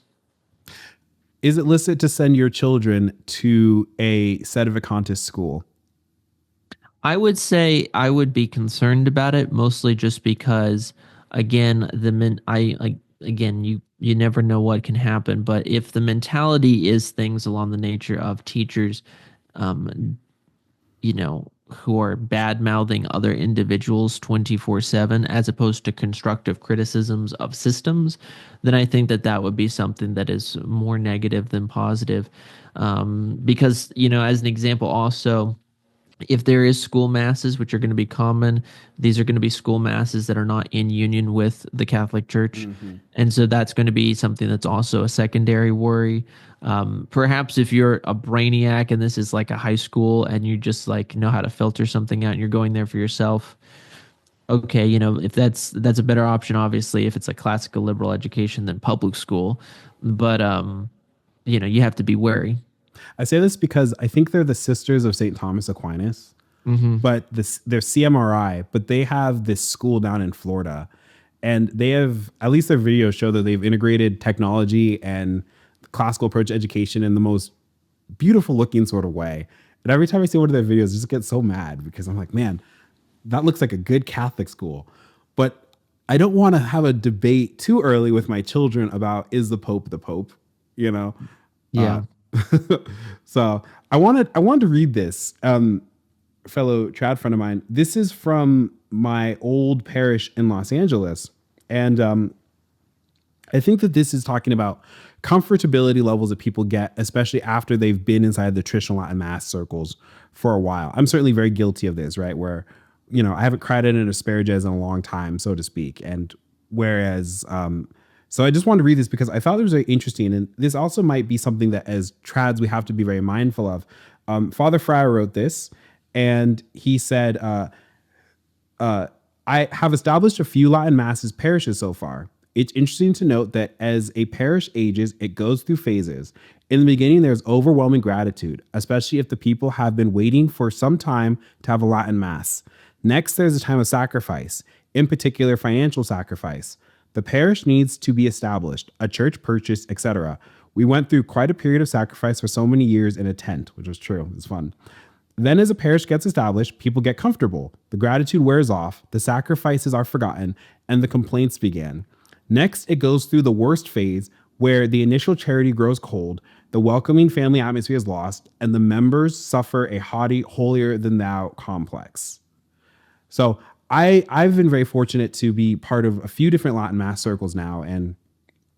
Is it licit to send your children to a sedevacantist school? I would say I would be concerned about it, mostly just because, again, you never know what can happen. But if the mentality is things along the nature of teachers, who are bad mouthing other individuals 24/7, as opposed to constructive criticisms of systems, then I think that would be something that is more negative than positive. Because, as an example, also, if there is school masses, which are going to be common, these are going to be school masses that are not in union with the Catholic Church. And so that's going to be something that's also a secondary worry. Perhaps if you're a brainiac and this is like a high school and you just like know how to filter something out and you're going there for yourself, okay, if that's a better option, obviously, if it's a classical liberal education than public school. But, you have to be wary. I say this because I think they're the sisters of St. Thomas Aquinas, Hmm. but they're CMRI, but they have this school down in Florida, and they have, at least their videos show that they've integrated technology and classical approach to education in the most beautiful looking sort of way. And every time I see one of their videos, I just get so mad because I'm like, man, that looks like a good Catholic school. But I don't want to have a debate too early with my children about is the Pope the Pope, you know? Uh, Yeah. so I wanted to read this, fellow trad friend of mine. This is from my old parish in Los Angeles. And I think that this is talking about comfortability levels that people get, especially after they've been inside the traditional Latin Mass circles for a while. I'm certainly very guilty of this, right? Where, I haven't cried at an asparagus in a long time, so to speak. And whereas, so I just wanted to read this because I thought it was very interesting. And this also might be something that as trads, we have to be very mindful of. Father Fryer wrote this, and he said, I have established a few Latin Masses parishes so far. It's interesting to note that as a parish ages, it goes through phases. In the beginning, there's overwhelming gratitude, especially if the people have been waiting for some time to have a Latin Mass. Next, there's a time of sacrifice, in particular financial sacrifice. The parish needs to be established, a church purchased, etc. We went through quite a period of sacrifice for so many years in a tent, which was true. It's fun. Then as a parish gets established, people get comfortable. The gratitude wears off, the sacrifices are forgotten, and the complaints begin. Next, it goes through the worst phase where the initial charity grows cold, the welcoming family atmosphere is lost, and the members suffer a haughty, holier than thou complex. So I've been very fortunate to be part of a few different Latin Mass circles now, and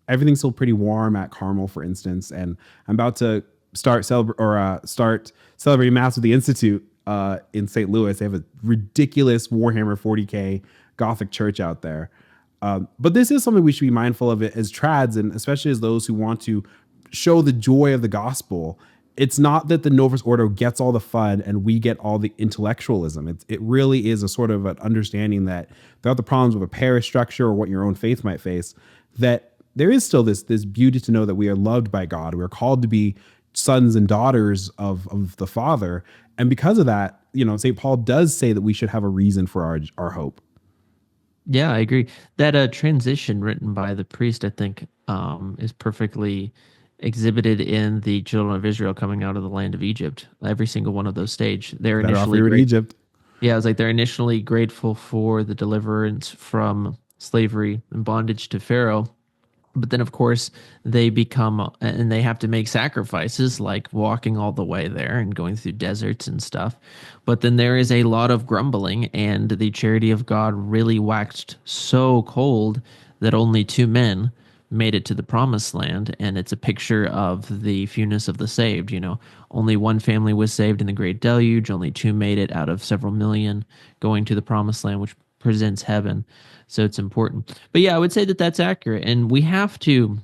everything's still pretty warm at Carmel, for instance. And I'm about to start celebrating Mass with the Institute in St. Louis. They have a ridiculous Warhammer 40K Gothic church out there. But this is something we should be mindful of it as trads, and especially as those who want to show the joy of the gospel. It's not that the Novus Ordo gets all the fun and we get all the intellectualism. It really is a sort of an understanding that without the problems of a parish structure or what your own faith might face, that there is still this beauty to know that we are loved by God. We're called to be sons and daughters of the Father. And because of that, St. Paul does say that we should have a reason for our hope. Yeah, I agree. That transition written by the priest, I think, is perfectly exhibited in the children of Israel coming out of the land of Egypt. Every single one of those stage, they're Better off initially we were in Egypt. Yeah, it's like they're initially grateful for the deliverance from slavery and bondage to Pharaoh. But then, of course, they become and they have to make sacrifices like walking all the way there and going through deserts and stuff. But then there is a lot of grumbling, and the charity of God really waxed so cold that only two men made it to the promised land. And it's a picture of the fewness of the saved. Only one family was saved in the great deluge, only two made it out of several million going to the promised land, which presents heaven. So it's important. But yeah, I would say that that's accurate. And we have to,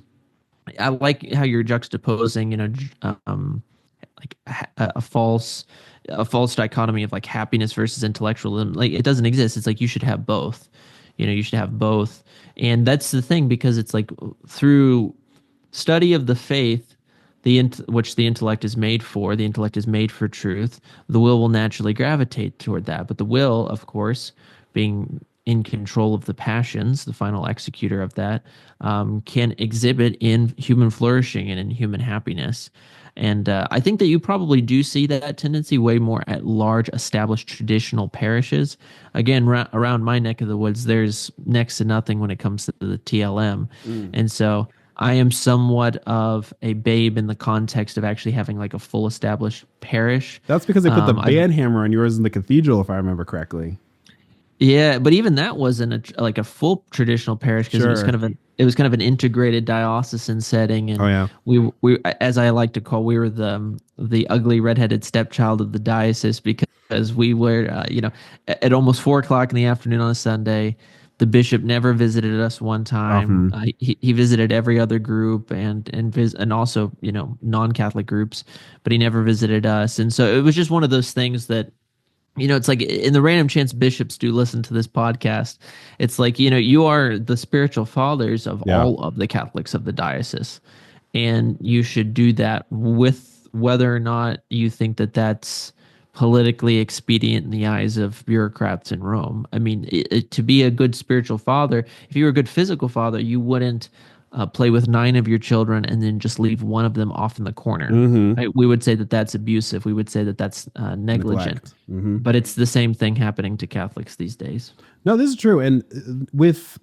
I like how you're juxtaposing, like a false dichotomy of like happiness versus intellectualism. Like it doesn't exist. It's like you should have both. You should have both. And that's the thing, because it's like through study of the faith, which the intellect is made for, the intellect is made for truth, the will naturally gravitate toward that. But the will, of course, being in control of the passions, the final executor of that, can exhibit in human flourishing and in human happiness. And I think that you probably do see that tendency way more at large established traditional parishes. Again, around my neck of the woods, there's next to nothing when it comes to the TLM. And so I am somewhat of a babe in the context of actually having like a full established parish. That's because they put the band hammer on yours in the cathedral, if I remember correctly. Yeah, but even that wasn't like a full traditional parish, because it was kind of an integrated diocesan setting, and Oh yeah. we as I like to call, we were the ugly redheaded stepchild of the diocese, because we were at almost 4 o'clock in the afternoon on a Sunday. The bishop never visited us one time. He visited every other group and also non-Catholic groups, but he never visited us. And so it was just one of those things that, it's like, in the random chance bishops do listen to this podcast, it's like, you are the spiritual fathers of all of the Catholics of the diocese, and you should do that with whether or not you think that that's politically expedient in the eyes of bureaucrats in Rome. I mean, to be a good spiritual father, if you were a good physical father, you wouldn't play with 9 of your children and then just leave one of them off in the corner. Mm-hmm. Right? We would say that that's abusive. We would say that that's negligent. Neglect. Mm-hmm. But it's the same thing happening to Catholics these days. No, this is true. And with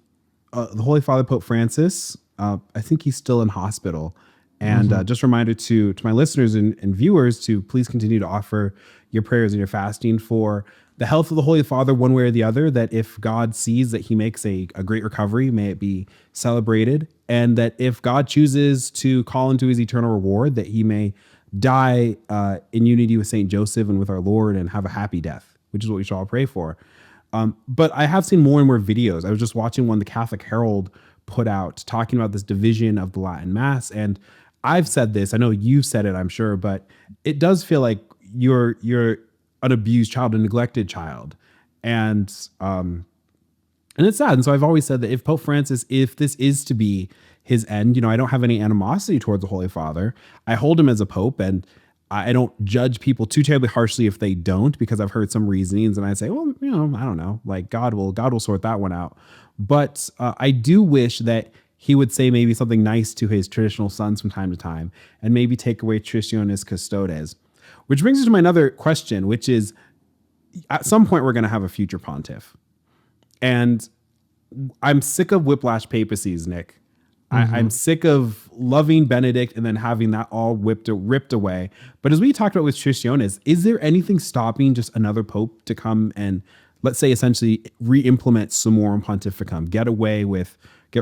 the Holy Father Pope Francis, I think he's still in hospital. And just a reminder to my listeners and viewers to please continue to offer your prayers and your fasting for the health of the Holy Father one way or the other, that if God sees that he makes a great recovery, may it be celebrated. And that if God chooses to call into his eternal reward, that he may die in unity with Saint Joseph and with our Lord and have a happy death, which is what we should all pray for. But I have seen more and more videos. I was just watching one the Catholic Herald put out talking about this division of the Latin Mass. And I've said this, I know you've said it, I'm sure, but it does feel like you're an abused child, a neglected child. And it's sad. And so I've always said that if Pope Francis, if this is to be his end, I don't have any animosity towards the Holy Father. I hold him as a pope, and I don't judge people too terribly harshly if they don't, because I've heard some reasonings and I say, well, I don't know, like God will sort that one out. But I do wish that he would say maybe something nice to his traditional sons from time to time, and maybe take away Traditionis Custodes. Which brings us to my other question, which is, at some point we're going to have a future pontiff. And I'm sick of whiplash papacies, Nick. I'm sick of loving Benedict and then having that all ripped away. But as we talked about with Traditionis, is there anything stopping just another pope to come and, let's say, essentially re-implement Summorum Pontificum, get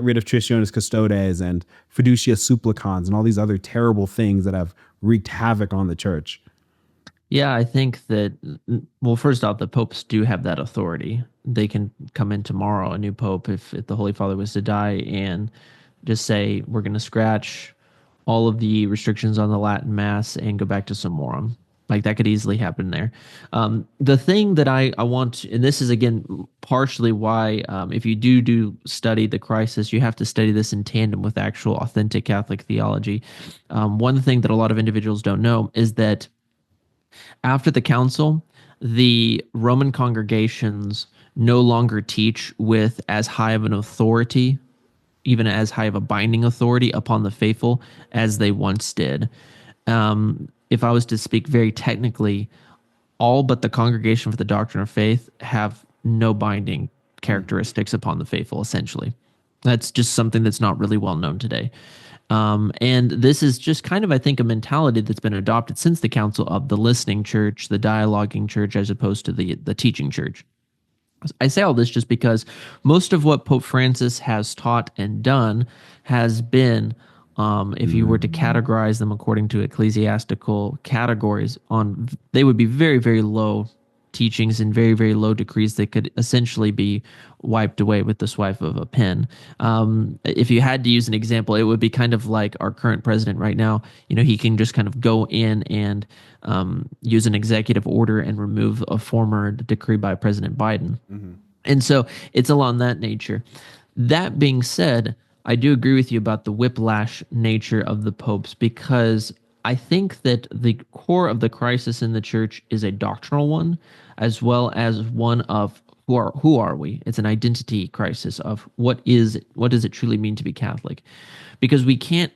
rid of Traditionis Custodes and Fiducia Supplicans and all these other terrible things that have wreaked havoc on the church? Yeah, I think that, well, first off, the popes do have that authority. They can come in tomorrow, a new pope, if the Holy Father was to die, and just say, we're going to scratch all of the restrictions on the Latin Mass and go back to Summorum. Like, that could easily happen there. The thing that I want, and this is, again, partially why, if you do study the crisis, you have to study this in tandem with actual authentic Catholic theology. One thing that a lot of individuals don't know is that after the council, the Roman congregations no longer teach with as high of an authority, even as high of a binding authority upon the faithful as they once did. If I was to speak very technically, all but the Congregation for the Doctrine of Faith have no binding characteristics upon the faithful, essentially. That's just something that's not really well known today. And this is just kind of, I think, a mentality that's been adopted since the council of the listening church, the dialoguing church, as opposed to the teaching church. I say all this just because most of what Pope Francis has taught and done has been, if you were to categorize them according to ecclesiastical categories, they would be very, very low teachings and very, very low decrees that could essentially be wiped away with the swipe of a pen. If you had to use an example, it would be kind of like our current president right now. He can just kind of go in and use an executive order and remove a former decree by President Biden. And so it's along that nature. That being said, I do agree with you about the whiplash nature of the popes, because I think that the core of the crisis in the church is a doctrinal one, as well as one of who are we? It's an identity crisis of what does it truly mean to be Catholic? Because we can't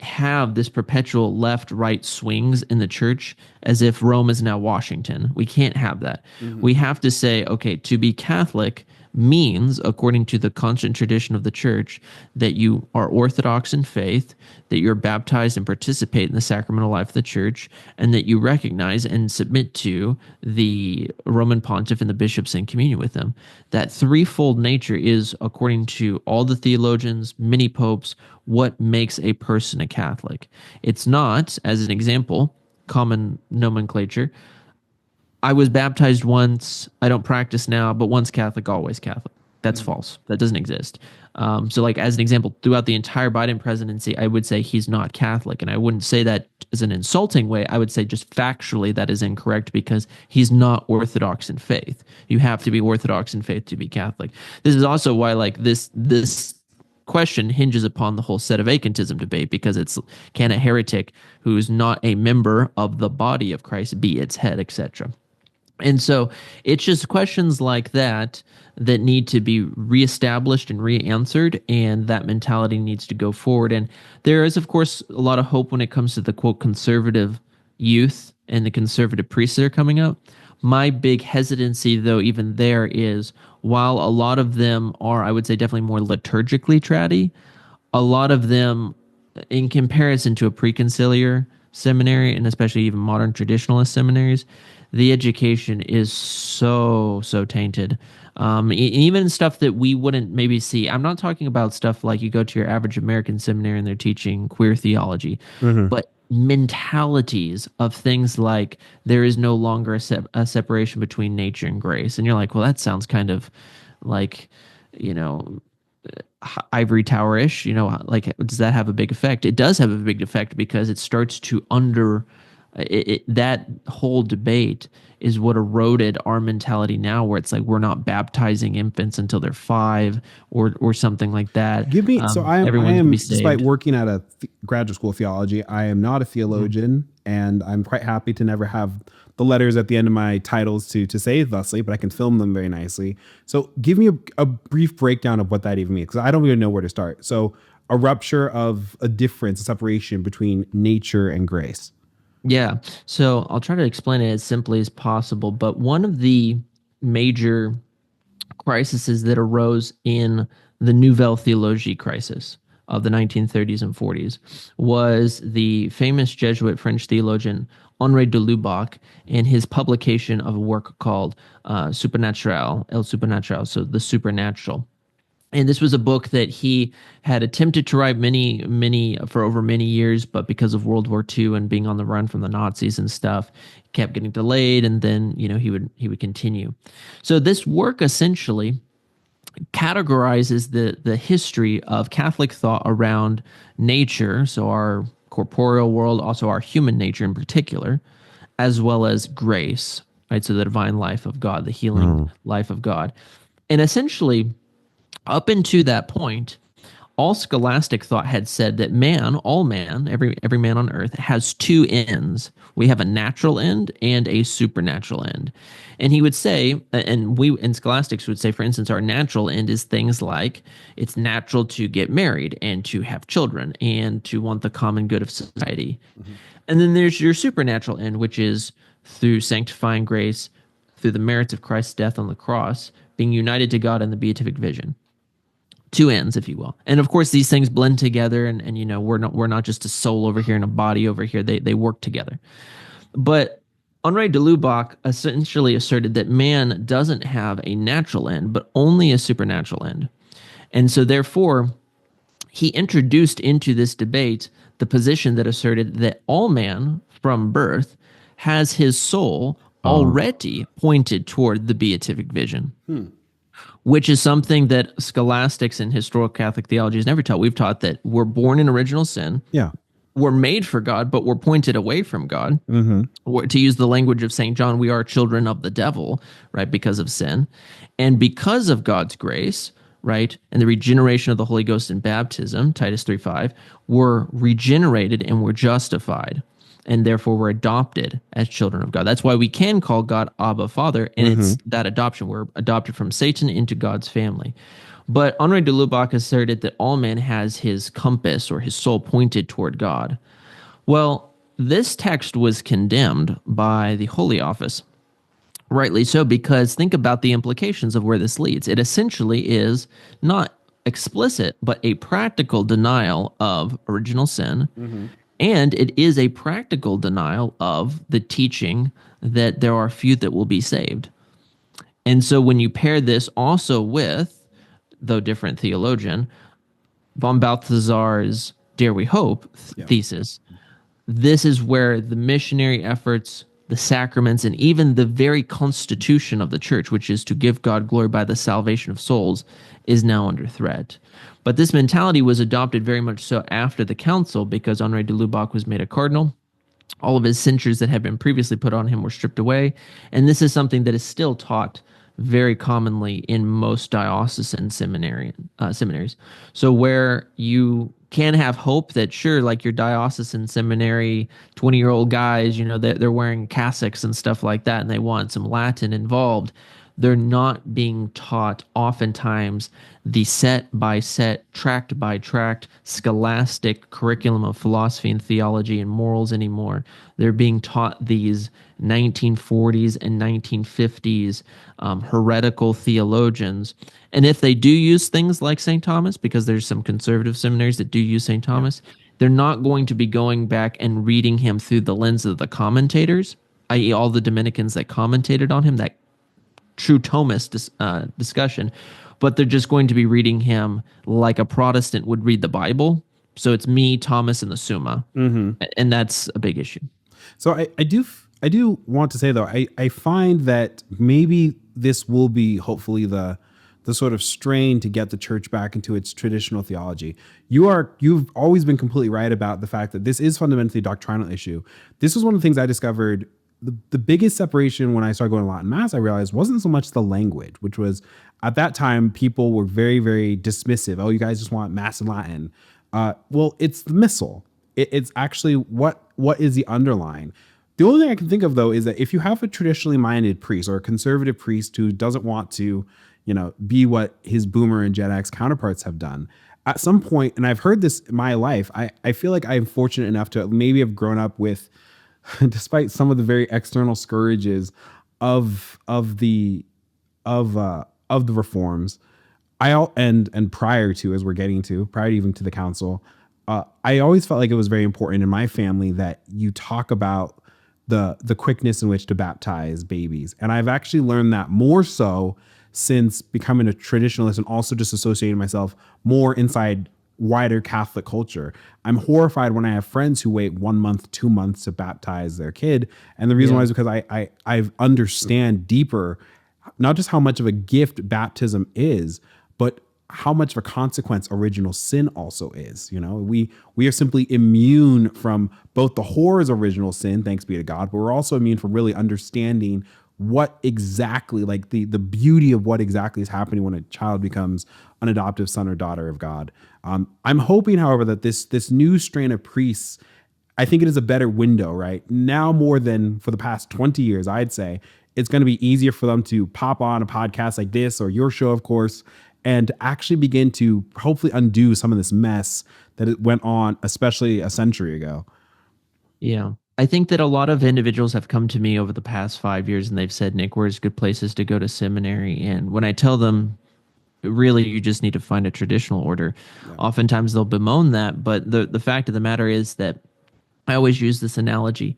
have this perpetual left-right swings in the church as if Rome is now Washington. We can't have that. We have to say, okay, to be Catholic means, according to the constant tradition of the church, that you are orthodox in faith, that you're baptized and participate in the sacramental life of the church, and that you recognize and submit to the Roman pontiff and the bishops in communion with them. That threefold nature is, according to all the theologians, many popes, what makes a person a Catholic. It's not, as an example, common nomenclature, I was baptized once, I don't practice now, but once Catholic, always Catholic. That's false. That doesn't exist. So like, as an example, throughout the entire Biden presidency, I would say he's not Catholic. And I wouldn't say that as an insulting way. I would say just factually that is incorrect, because he's not Orthodox in faith. You have to be Orthodox in faith to be Catholic. This is also why, like, this question hinges upon the whole set of vacantism debate, because it's, can a heretic who's not a member of the body of Christ be its head, etc. And so it's just questions like that that need to be reestablished and re-answered, and that mentality needs to go forward. And there is, of course, a lot of hope when it comes to the quote conservative youth and the conservative priests that are coming up. My big hesitancy, though, even there is, while a lot of them are, I would say, definitely more liturgically traddy, a lot of them, in comparison to a preconciliar seminary, and especially even modern traditionalist seminaries, the education is so tainted. Even stuff that we wouldn't maybe see. I'm not talking about stuff like you go to your average American seminary and they're teaching queer theology, but mentalities of things like there is no longer a separation between nature and grace. And you're like, well, that sounds kind of like, you know, ivory tower-ish, you know, like, does that have a big effect? It does have a big effect, because it starts to that whole debate is what eroded our mentality now, where it's like we're not baptizing infants until they're 5 or something like that. Give me so I everyone can am be saved. Despite working at a graduate school of theology, I am not a theologian, and I'm quite happy to never have the letters at the end of my titles to say thusly, but I can film them very nicely. So give me a brief breakdown of what that even means, because I don't even know where to start. So a rupture of a difference, a separation between nature and grace. Yeah. So I'll try to explain it as simply as possible. But one of the major crises that arose in the Nouvelle Theologie crisis of the 1930s and 40s was the famous Jesuit French theologian Henri de Lubac and his publication of a work called Supernatural, El Supernatural, so the supernatural. And this was a book that he had attempted to write for over many years, but because of World War II and being on the run from the Nazis and stuff, kept getting delayed, and then, you know, he would continue. So this work essentially categorizes the history of Catholic thought around nature, so our corporeal world, also our human nature in particular, as well as grace, right? So the divine life of God, the healing life of God. And essentially, up until that point, all scholastic thought had said that all man, every man on earth has two ends. We have a natural end and a supernatural end. And he would say, and we in scholastics would say, for instance, our natural end is things like it's natural to get married and to have children and to want the common good of society. And then there's your supernatural end, which is through sanctifying grace, through the merits of Christ's death on the cross, being united to God in the beatific vision. Two ends, if you will. And of course, these things blend together, and you know, we're not just a soul over here and a body over here. They work together. But Henri de Lubac essentially asserted that man doesn't have a natural end, but only a supernatural end. And so therefore, he introduced into this debate the position that asserted that all man from birth has his soul already pointed toward the beatific vision. Which is something that scholastics and historical Catholic theology has never taught. We've taught that we're born in original sin. Yeah. We're made for God, but we're pointed away from God. To use the language of St. John, we are children of the devil, right, because of sin. And because of God's grace, right, and the regeneration of the Holy Ghost in baptism, Titus 3:5, we're regenerated and we're justified. And therefore we're adopted as children of God. That's why we can call God Abba, Father, and it's that adoption. We're adopted from Satan into God's family. But Henri de Lubac asserted that all man has his compass or his soul pointed toward God. Well, this text was condemned by the Holy Office, rightly so, because think about the implications of where this leads. It essentially is not explicit, but a practical denial of original sin. And it is a practical denial of the teaching that there are few that will be saved. And so when you pair this also with, though different theologian, von Balthasar's Dare We Hope thesis, this is where the missionary efforts, the sacraments, and even the very constitution of the church, which is to give God glory by the salvation of souls, is now under threat. But this mentality was adopted very much so after the council, because Henri de Lubac was made a cardinal. All of his censures that had been previously put on him were stripped away. And this is something that is still taught very commonly in most diocesan seminaries. So where you can have hope that sure, like your diocesan seminary, 20-year-old guys, they're wearing cassocks and stuff like that, and they want some Latin involved. They're not being taught oftentimes the set by set, tract by tract, scholastic curriculum of philosophy and theology and morals anymore. They're being taught these 1940s and 1950s heretical theologians. And if they do use things like St. Thomas, because there's some conservative seminaries that do use St. Thomas, they're not going to be going back and reading him through the lens of the commentators, i.e., all the Dominicans that commentated on him, that true Thomist discussion, but they're just going to be reading him like a Protestant would read the Bible. So it's me, Thomas, and the Summa, and that's a big issue. So I do want to say though, I find that maybe this will be hopefully the sort of strain to get the church back into its traditional theology. You've always been completely right about the fact that this is fundamentally a doctrinal issue. This was one of the things I discovered. The biggest separation when I started going to Latin Mass, I realized wasn't so much the language, which was at that time, people were very, very dismissive. Oh, you guys just want Mass in Latin. Well, it's the missal. It's actually what is the underlying. The only thing I can think of, though, is that if you have a traditionally minded priest or a conservative priest who doesn't want to, be what his boomer and Gen X counterparts have done, at some point, and I've heard this in my life, I feel like I'm fortunate enough to maybe have grown up with, despite some of the very external scourges of the reforms, and prior to, as we're getting to, prior even to the council, I always felt like it was very important in my family that you talk about the quickness in which to baptize babies. And I've actually learned that more so since becoming a traditionalist and also just associating myself more inside wider Catholic culture. I'm horrified when I have friends who wait 1 month, 2 months to baptize their kid. And the reason why is because I understand deeper, not just how much of a gift baptism is, but how much of a consequence original sin also is. We are simply immune from both the horrors of original sin, thanks be to God, but we're also immune from really understanding what exactly, like the beauty of what exactly is happening when a child becomes an adoptive son or daughter of God. I'm hoping, however, that this new strain of priests, I think it is a better window right now more than for the past 20 years. I'd say it's going to be easier for them to pop on a podcast like this or your show, of course, and to actually begin to hopefully undo some of this mess that it went on, especially a century ago. Yeah. I think that a lot of individuals have come to me over the past 5 years and they've said, Nick, where's good places to go to seminary? And when I tell them, really, you just need to find a traditional order, oftentimes they'll bemoan that. But the fact of the matter is that I always use this analogy.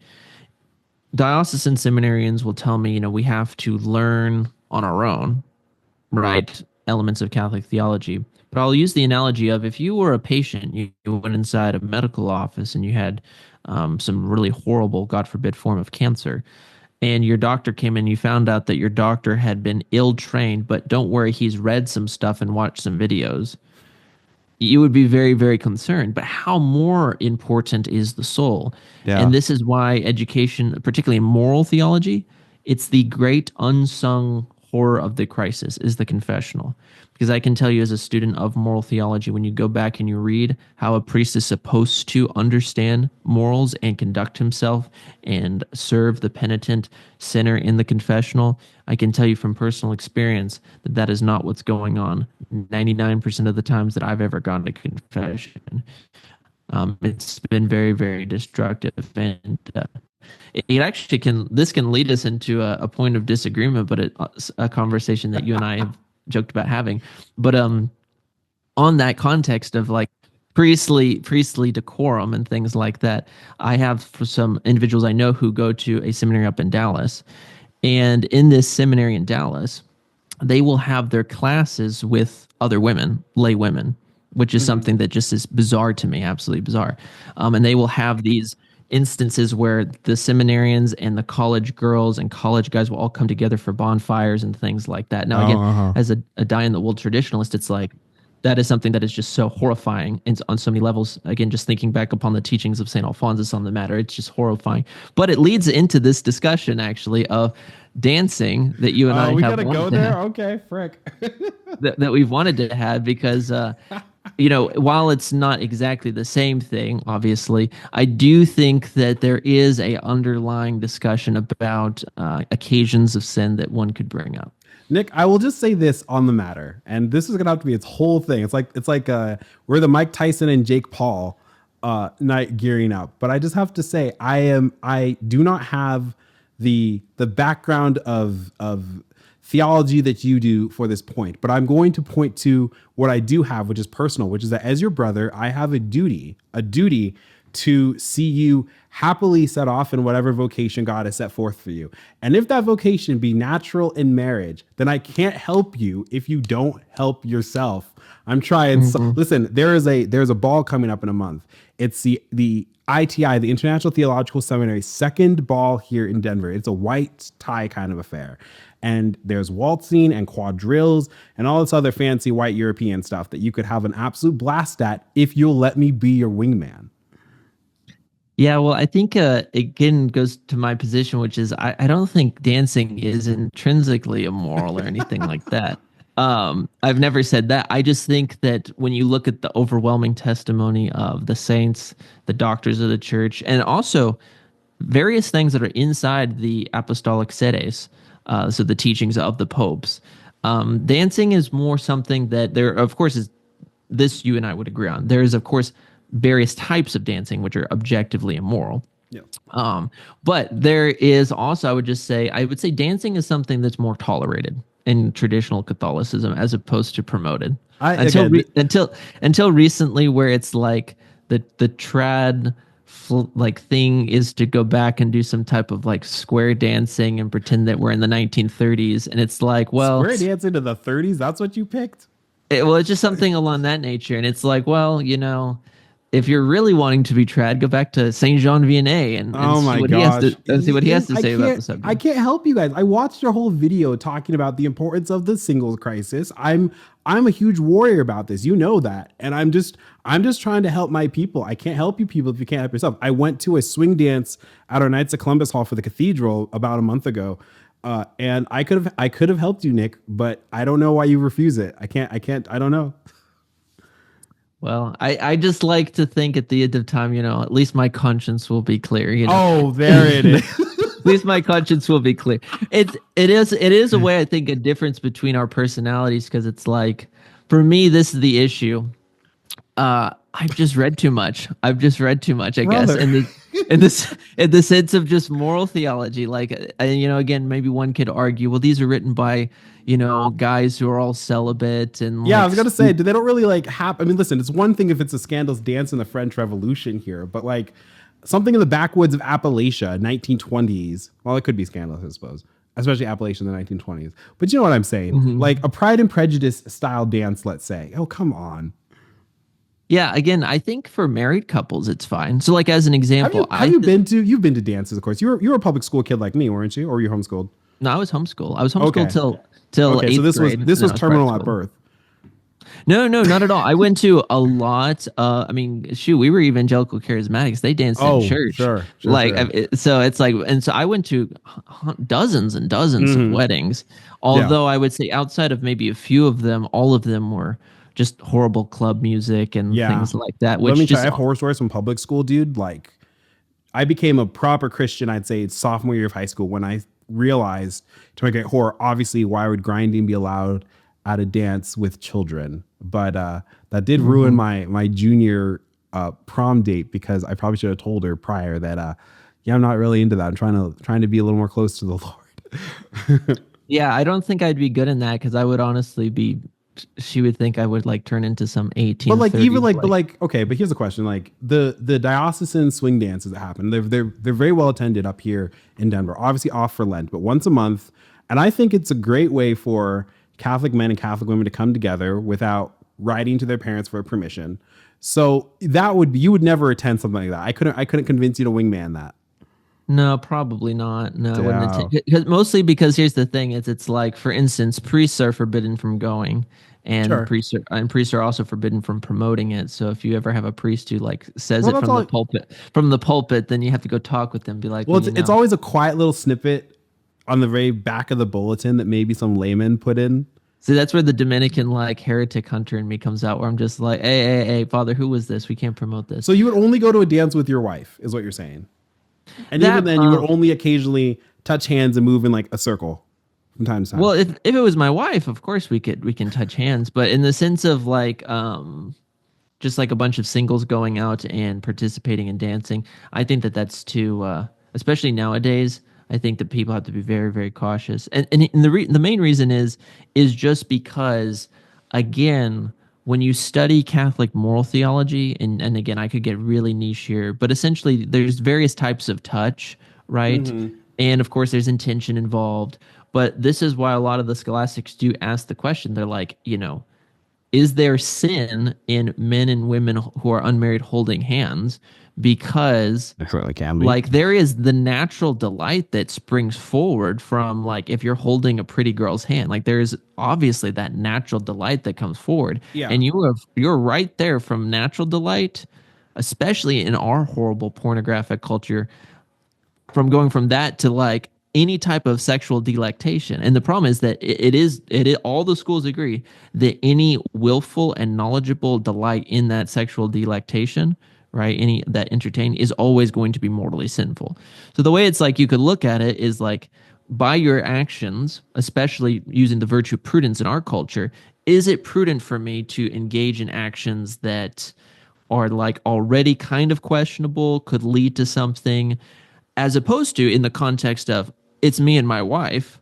Diocesan seminarians will tell me, we have to learn on our own, right? Elements of Catholic theology. But I'll use the analogy of if you were a patient, you went inside a medical office and you had some really horrible, God forbid, form of cancer, and your doctor came in, you found out that your doctor had been ill-trained, but don't worry, he's read some stuff and watched some videos. You would be very, very concerned. But how more important is the soul? Yeah. And this is why education, particularly in moral theology, it's the great unsung horror of the crisis is the confessional. Because I can tell you as a student of moral theology, when you go back and you read how a priest is supposed to understand morals and conduct himself and serve the penitent sinner in the confessional, I can tell you from personal experience that that is not what's going on 99% of the times that I've ever gone to confession. It's been very, very destructive. And it actually can lead us into a point of disagreement, but a conversation that you and I have joked about having. But on that context of like priestly decorum and things like that, I have for some individuals I know who go to a seminary up in Dallas, and in this seminary in Dallas, they will have their classes with other women, lay women, which is something that just is bizarre to me, absolutely bizarre. And they will have these instances where the seminarians and the college girls and college guys will all come together for bonfires and things like that. Now, again, as a die-in-the-wool traditionalist, it's like, that is something that is just so horrifying and on so many levels. Again, just thinking back upon the teachings of St. Alphonsus on the matter, it's just horrifying. But it leads into this discussion actually of dancing that you and I we have gotta go wanted to there. have, Okay, frick. that we've wanted to have because you know, while it's not exactly the same thing, obviously, I do think that there is a underlying discussion about occasions of sin that one could bring up. Nick, I will just say this on the matter, and this is gonna have to be its whole thing. It's like we're the Mike Tyson and Jake Paul night gearing up. But I just have to say, I do not have the background of theology that you do for this point, but I'm going to point to what I do have, which is personal, which is that as your brother, I have a duty to see you happily set off in whatever vocation God has set forth for you. And if that vocation be natural in marriage, then I can't help you if you don't help yourself. I'm trying. Listen, there's a ball coming up in a month. It's the ITI, the International Theological Seminary, second ball here in Denver. It's a white tie kind of affair. And there's waltzing and quadrilles and all this other fancy white European stuff that you could have an absolute blast at if you'll let me be your wingman. Yeah, well, I think again goes to my position, which is I don't think dancing is intrinsically immoral or anything like that. I've never said that. I just think that when you look at the overwhelming testimony of the saints, the doctors of the church, and also various things that are inside the apostolic sedes, so the teachings of the popes, dancing is more something that there, of course, is this you and I would agree on. There is, of course, various types of dancing which are objectively immoral. Yeah. But there is also, I would say dancing is something that's more tolerated in traditional Catholicism as opposed to promoted. Until recently, where it's like the trad thing is to go back and do some type of like square dancing and pretend that we're in the 1930s, and it's like, well, square dancing to the 30s. That's what you picked. It's just something along that nature, and it's like, well, you know, if you're really wanting to be trad, go back to Saint Jean Vianney and see what he has to say about the subject. I can't help you guys. I watched your whole video talking about the importance of the singles crisis. I'm a huge warrior about this. You know that. And I'm just trying to help my people. I can't help you people if you can't help yourself. I went to a swing dance at our Knights of Columbus Hall for the cathedral about a month ago. And I could have helped you, Nick, but I don't know why you refuse it. I don't know. Well, I just like to think at the end of time, you know, at least my conscience will be clear. You know? Oh, there it is. At least my conscience will be clear. It is a way, I think, a difference between our personalities, because it's like, for me, this is the issue. I've just read too much. I guess, in the sense of just moral theology. Like, you know, again, maybe one could argue, well, these are written by, you know, guys who are all celibate and yeah, I was gonna say, they don't really like happen. I mean, listen, it's one thing if it's a scandalous dance in the French Revolution here, but like something in the backwoods of Appalachia, 1920s. Well, it could be scandalous, I suppose, especially Appalachia in the 1920s. But you know what I'm saying? Mm-hmm. Like a Pride and Prejudice style dance, let's say. Oh, come on. Yeah, again, I think for married couples, it's fine. So, like as an example, you've been to dances? Of course, you were a public school kid like me, weren't you? Or were you homeschooled? No, I was homeschooled. I was homeschooled till okay, 8th so this grade, was terminal at birth. No, not at all. I went to a lot. I mean, shoot, we were evangelical charismatics. They danced in church. Sure. So it's like, and so I went to dozens and dozens of weddings. Although I would say outside of maybe a few of them, all of them were just horrible club music and things like that. Which I have horror stories from public school, dude. Like, I became a proper Christian, I'd say, sophomore year of high school when I realized to make it horror, obviously, why would grinding be allowed at a dance with children? But that did ruin my junior prom date, because I probably should have told her prior that I'm not really into that. I'm trying to be a little more close to the Lord. Yeah, I don't think I'd be good in that, because I would honestly be. She would think I would like turn into some 18. But like, even like, okay, but here's the question: like the diocesan swing dances that happen, they're very well attended up here in Denver. Obviously off for Lent, but once a month, and I think it's a great way for Catholic men and Catholic women to come together without writing to their parents for permission. So you would never attend something like that. I couldn't convince you to wingman that. No, probably not. No, I wouldn't attend. Yeah. Mostly because here's the thing: is it's like, for instance, priests are forbidden from going, and Sure. priests are also forbidden from promoting it. So if you ever have a priest who like says Well, it that's from the all. pulpit, then you have to go talk with them, be like, Well, well, it's always a quiet little snippet on the very back of the bulletin that maybe some layman put in. See, that's where the Dominican like heretic hunter in me comes out, where I'm just like, hey, Father, who was this? We can't promote this. So you would only go to a dance with your wife, is what you're saying. And even That then, you would only occasionally touch hands and move in like a circle from time to time. Well, if it was my wife, of course we can touch hands, but in the sense of like just like a bunch of singles going out and participating in dancing, I think that that's too especially nowadays. I think that people have to be very, very cautious. And the main reason is just because, again, when you study Catholic moral theology, and again, I could get really niche here, but essentially there's various types of touch, right? Mm-hmm. And of course, there's intention involved. But this is why a lot of the scholastics do ask the question. They're like, is there sin in men and women who are unmarried holding hands? Because There certainly can be. like there is the natural delight that springs forward from like if you're holding a pretty girl's hand, like there's obviously that natural delight that comes forward. Yeah. And you're right there from natural delight, especially in our horrible pornographic culture, from going from that to like any type of sexual delectation. And the problem is that all the schools agree that any willful and knowledgeable delight in that sexual delectation, right, any that entertain, is always going to be mortally sinful. So the way it's like you could look at it is like, by your actions, especially using the virtue of prudence in our culture, is it prudent for me to engage in actions that are like already kind of questionable, could lead to something, as opposed to in the context of it's me and my wife,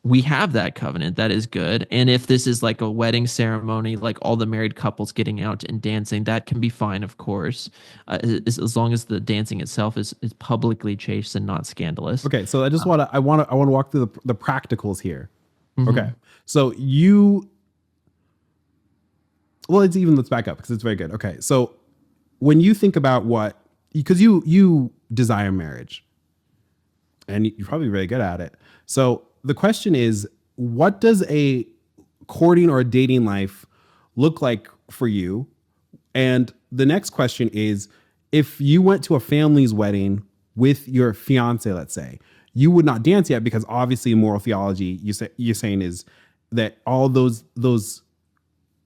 we have that covenant, that is good. And if this is like a wedding ceremony, like all the married couples getting out and dancing, that can be fine, of course, as long as the dancing itself is publicly chaste and not scandalous. Okay, so I want to walk through the practicals here. Mm-hmm. Okay, so let's back up because it's very good. Okay, so when you think about because you desire marriage, and you're probably very good at it. So the question is, what does a courting or a dating life look like for you? And the next question is, if you went to a family's wedding with your fiance, let's say, you would not dance yet because obviously moral theology you're saying is that all those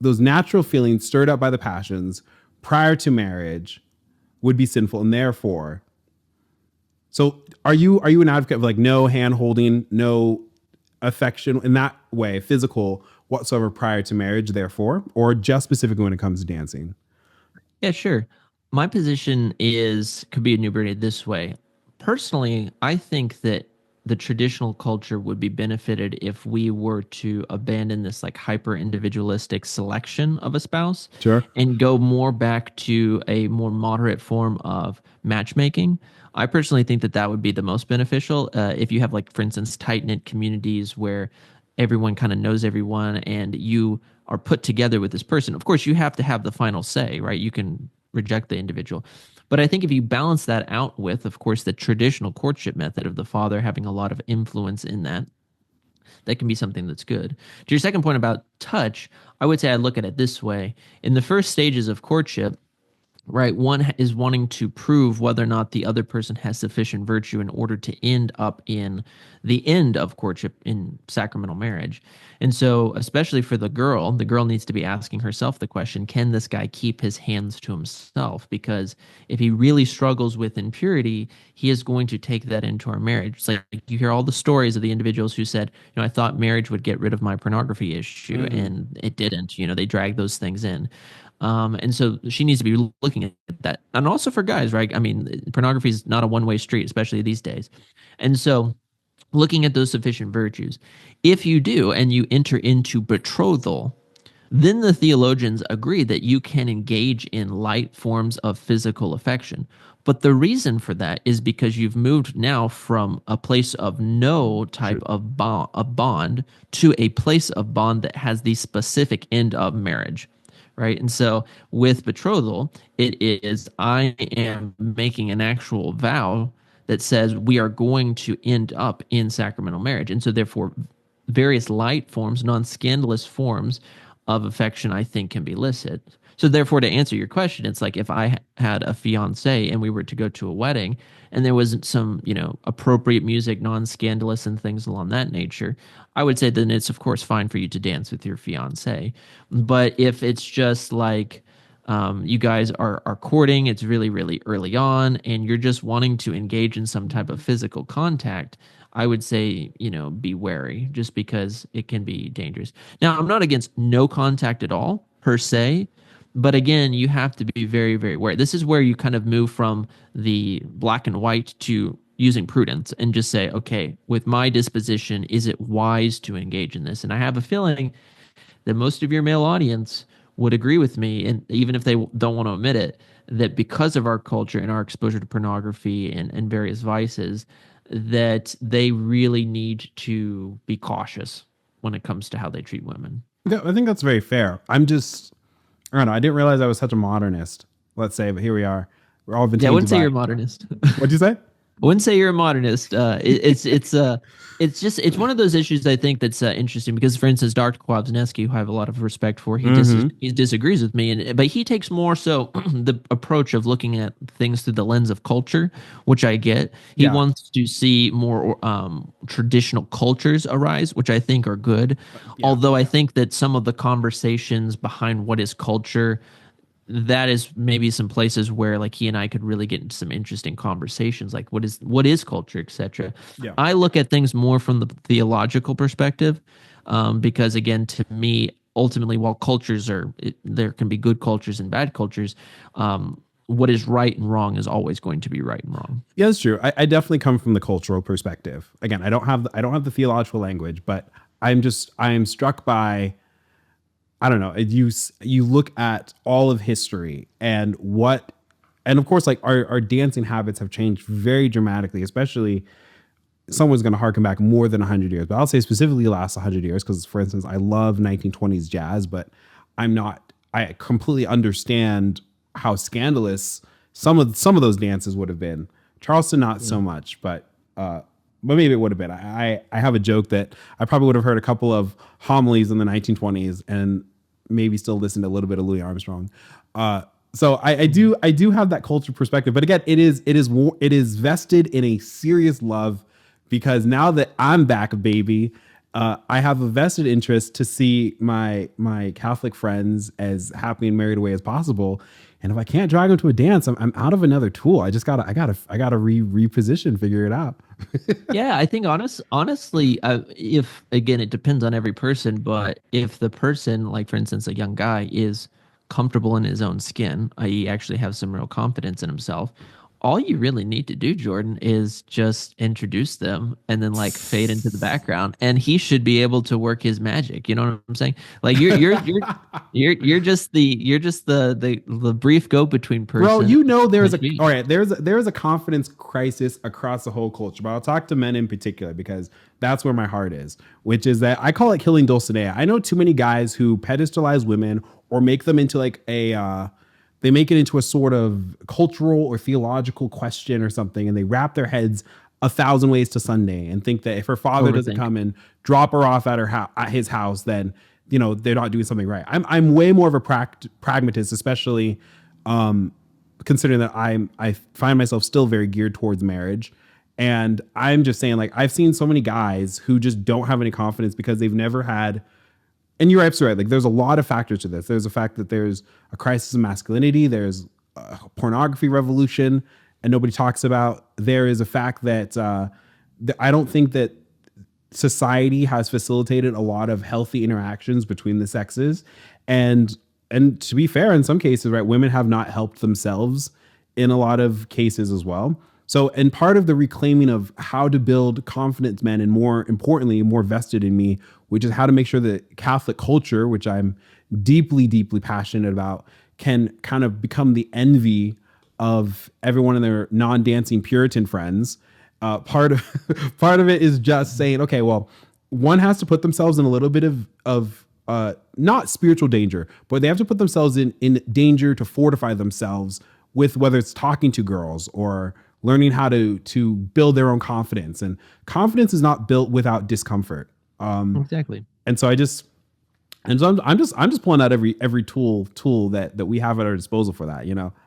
natural feelings stirred up by the passions prior to marriage would be sinful, and therefore. So are you an advocate of like no hand holding, no affection in that way, physical whatsoever prior to marriage, therefore, or just specifically when it comes to dancing? Yeah, sure. My position could be enumerated this way. Personally, I think that the traditional culture would be benefited if we were to abandon this like hyper individualistic selection of a spouse Sure. and go more back to a more moderate form of matchmaking. I personally think that that would be the most beneficial. If you have, like, for instance, tight knit communities where everyone kind of knows everyone and you are put together with this person. Of course, you have to have the final say, right? You can reject the individual. But I think if you balance that out with, of course, the traditional courtship method of the father having a lot of influence in that, that can be something that's good. To your second point about touch, I would say I look at it this way. In the first stages of courtship, right, one is wanting to prove whether or not the other person has sufficient virtue in order to end up in the end of courtship in sacramental marriage. And so, especially for the girl needs to be asking herself the question, can this guy keep his hands to himself? Because if he really struggles with impurity, he is going to take that into our marriage. It's like you hear all the stories of the individuals who said, I thought marriage would get rid of my pornography issue, and it didn't. They dragged those things in. And so she needs to be looking at that. And also for guys, right? I mean, pornography is not a one-way street, especially these days. And so looking at those sufficient virtues, if you do and you enter into betrothal, then the theologians agree that you can engage in light forms of physical affection. But the reason for that is because you've moved now from a place of no type of bond to a place of bond that has the specific end of marriage. Right. And so with betrothal, it is I am making an actual vow that says we are going to end up in sacramental marriage. And so therefore various light forms, non-scandalous forms of affection, I think, can be licit. So therefore, to answer your question, it's like if I had a fiance and we were to go to a wedding and there wasn't some, appropriate music, non-scandalous and things along that nature, I would say then it's of course fine for you to dance with your fiance. But if it's just like you guys are courting, it's really, really early on, and you're just wanting to engage in some type of physical contact, I would say, be wary just because it can be dangerous. Now, I'm not against no contact at all per se, but again, you have to be very, very aware. This is where you kind of move from the black and white to using prudence and just say, okay, with my disposition, is it wise to engage in this? And I have a feeling that most of your male audience would agree with me, and even if they don't want to admit it, that because of our culture and our exposure to pornography and various vices, that they really need to be cautious when it comes to how they treat women. Yeah, I think that's very fair. I don't know. I didn't realize I was such a modernist, let's say, but here we are. We're all been. Yeah, I wouldn't say you're a modernist. What'd you say? I wouldn't say you're a modernist. It's one of those issues I think that's interesting because, for instance, Dr. Kwasniewski, who I have a lot of respect for, he disagrees with me, but he takes more so the approach of looking at things through the lens of culture, which I get. He wants to see more traditional cultures arise, which I think are good. Although I think that some of the conversations behind what is culture, that is maybe some places where like he and I could really get into some interesting conversations, like what is culture, etc. Yeah. I look at things more from the theological perspective, because again, to me, ultimately, while there can be good cultures and bad cultures, what is right and wrong is always going to be right and wrong. Yeah, that's true. I definitely come from the cultural perspective. Again, I don't have the theological language, but I am struck by, I don't know. You look at all of history and of course, like our dancing habits have changed very dramatically, especially someone's going to harken back more than 100 years, but I'll say specifically the last 100 years. Cause for instance, I love 1920s jazz, but I completely understand how scandalous some of those dances would have been. Charleston, not so much, but maybe it would have been. I have a joke that I probably would have heard a couple of homilies in the 1920s and maybe still listened to a little bit of Louis Armstrong. So I do have that culture perspective, but again, it is vested in a serious love because now that I'm back, baby, I have a vested interest to see my Catholic friends as happy and married away as possible. And if I can't drag them to a dance, I'm out of another tool. I gotta reposition, figure it out. Yeah, I think honestly, if again, it depends on every person, but if the person, like for instance, a young guy is comfortable in his own skin, i.e., actually have some real confidence in himself, all you really need to do, Jordan, is just introduce them and then like fade into the background, and he should be able to work his magic. You know what I'm saying? Like you're just the brief go-between person. Well, there's a confidence crisis across the whole culture, but I'll talk to men in particular because that's where my heart is, which is that I call it killing Dulcinea. I know too many guys who pedestalize women or make them into like they make it into a sort of cultural or theological question or something, and they wrap their heads 1,000 ways to Sunday and think that if her father doesn't come and drop her off at his house, then they're not doing something right. I'm way more of a pragmatist, especially considering that I find myself still very geared towards marriage. And I'm just saying, like, I've seen so many guys who just don't have any confidence because they've never had. And you're absolutely right. Like, there's a lot of factors to this. There's the fact that there's a crisis of masculinity. There's a pornography revolution, and nobody talks about. There is a fact that I don't think that society has facilitated a lot of healthy interactions between the sexes. And to be fair, in some cases, right, women have not helped themselves in a lot of cases as well. So, and part of the reclaiming of how to build confident men, and more importantly, more vested in me, which is how to make sure that Catholic culture, which I'm deeply, deeply passionate about, can kind of become the envy of everyone in their non-dancing Puritan friends. Part of it is just saying, okay, well, one has to put themselves in a little bit of not spiritual danger, but they have to put themselves in danger to fortify themselves with whether it's talking to girls or learning how to build their own confidence. And confidence is not built without discomfort. Exactly. And so I just and so I'm just pulling out every tool that we have at our disposal for that.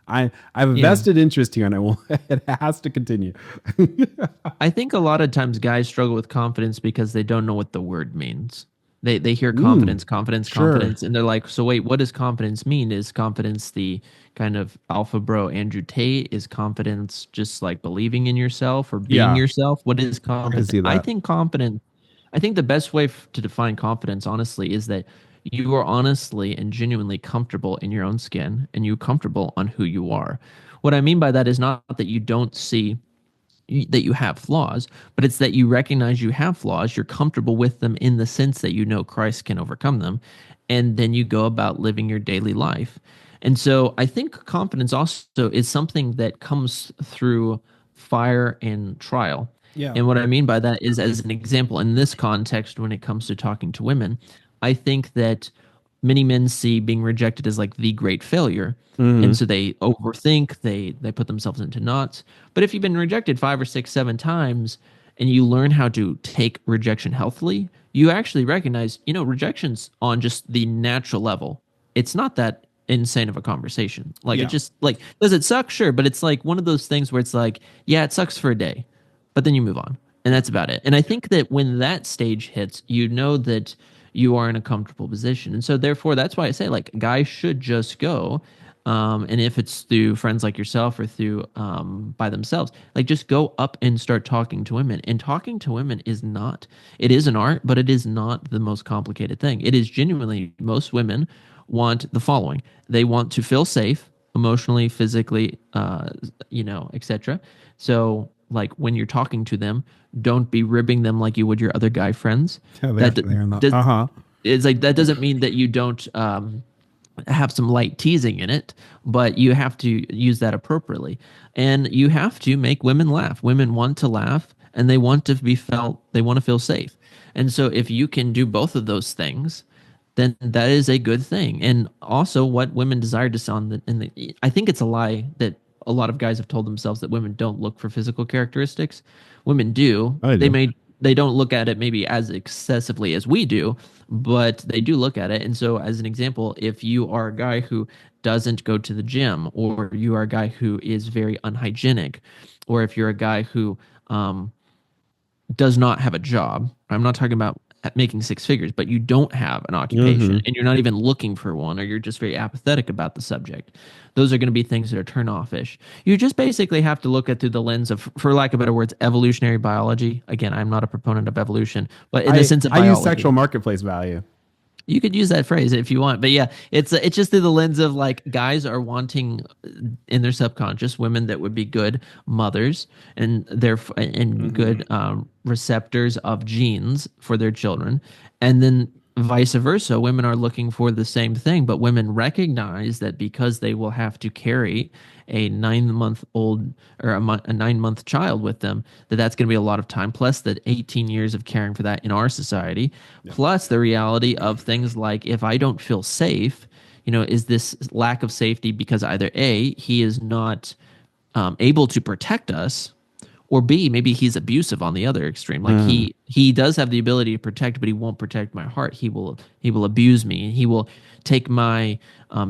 I have a Yeah. vested interest here, and I will. It has to continue. I think a lot of times guys struggle with confidence because they don't know what the word means. They hear confidence, confidence, Sure. confidence, and they're like, so wait, what does confidence mean? Is confidence the kind of alpha bro Andrew Tate? Is confidence just like believing in yourself or being Yeah, yourself? What is I can confidence? see that. I think the best way to define confidence, honestly, is that you are honestly and genuinely comfortable in your own skin and you're comfortable on who you are. What I mean by that is not that you don't see that you have flaws, but it's that you recognize you have flaws. You're comfortable with them in the sense that you know Christ can overcome them. And then you go about living your daily life. And so I think confidence also is something that comes through fire and trial. Yeah. And what I mean by that is, as an example, in this context, when it comes to talking to women, I think that many men see being rejected as like the great failure. And Hmm. so they overthink, they put themselves into knots. But if you've been rejected 5 or 6, 7 times and you learn how to take rejection healthily, you actually recognize, rejection's on just the natural level. It's not that insane of a conversation. Like it Yeah. just like, does it suck? Sure. But it's like one of those things where it's like, yeah, it sucks for a day, but then you move on. And that's about it. And I think that when that stage hits, you know that you are in a comfortable position. And so therefore that's why I say like guys should just go. And if it's through friends like yourself or through by themselves, like just go up and start talking to women. And talking to women is not, it is an art, but it is not the most complicated thing. It is genuinely, most women want the following. They want to feel safe emotionally, physically, etc. So like when you're talking to them, don't be ribbing them like you would your other guy friends. Yeah, That they're not. does, Uh-huh. it's like that doesn't mean that you don't have some light teasing in it, but you have to use that appropriately. And you have to make women laugh. Women want to laugh and they want to be felt, they want to feel safe. And so if you can do both of those things, then that is a good thing. And also what women desire to on I think it's a lie that a lot of guys have told themselves that women don't look for physical characteristics. Women do. I do. They don't look at it maybe as excessively as we do, but they do look at it. And so, as an example, if you are a guy who doesn't go to the gym, or you are a guy who is very unhygienic, or if you're a guy who does not have a job, I'm not talking about making 6 figures, but you don't have an occupation Hmm. and you're not even looking for one, or you're just very apathetic about the subject, those are going to be things that are turn off-ish. You just basically have to look at through the lens of, for lack of better words, evolutionary biology. Again, I'm not a proponent of evolution, but in the sense of I use sexual biology. marketplace value. You could use that phrase if you want, but yeah, it's just through the lens of like guys are wanting in their subconscious women that would be good mothers and Hmm. good receptors of genes for their children, and then vice versa. Women are looking for the same thing, but women recognize that because they will have to carry a 9 month old or a 9 month child with them, that's going to be a lot of time. Plus, that 18 years of caring for that in our society, Yeah. plus the reality of things like if I don't feel safe, is this lack of safety because either A, he is not able to protect us, or B, maybe he's abusive on the other extreme. Like Mm. he does have the ability to protect, but he won't protect my heart. He will abuse me. He will take my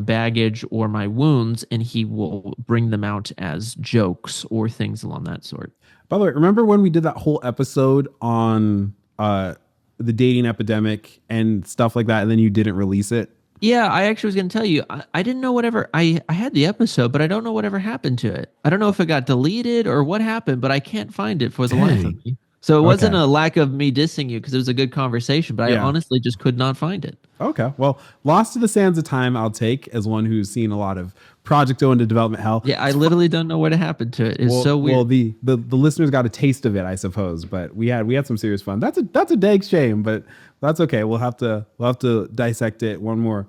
baggage or my wounds, and he will bring them out as jokes or things along that sort. By the way, remember when we did that whole episode on the dating epidemic and stuff like that, and then you didn't release it? Yeah, I actually was going to tell you. I didn't know whatever. I had the episode, but I don't know whatever happened to it. I don't know if it got deleted or what happened, but I can't find it for the life of Dang. me. So it wasn't Okay. a lack of me dissing you because it was a good conversation, but I Yeah. honestly just could not find it. Okay. Well, lost to the sands of time, I'll take as one who's seen a lot of Project O into development hell. Yeah, I literally don't know what happened to it. It's so Well, weird. the listeners got a taste of it, I suppose. But we had some serious fun. That's a dag shame, but that's okay. We'll have to dissect it one more.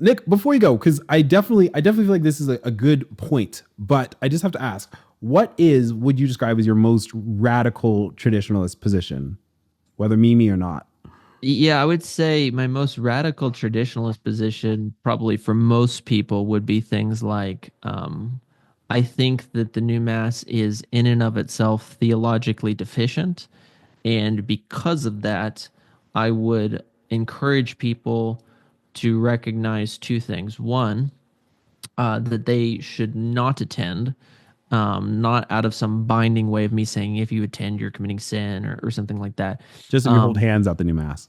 Nick, before you go, because I definitely feel like this is a good point, but I just have to ask, would you describe as your most radical traditionalist position, whether Mimi or not? Yeah, I would say my most radical traditionalist position, probably for most people, would be things like I think that the new mass is in and of itself theologically deficient. And because of that, I would encourage people to recognize two things. One, that they should not attend, not out of some binding way of me saying if you attend, you're committing sin or something like that. Just if you hold hands at the new mass.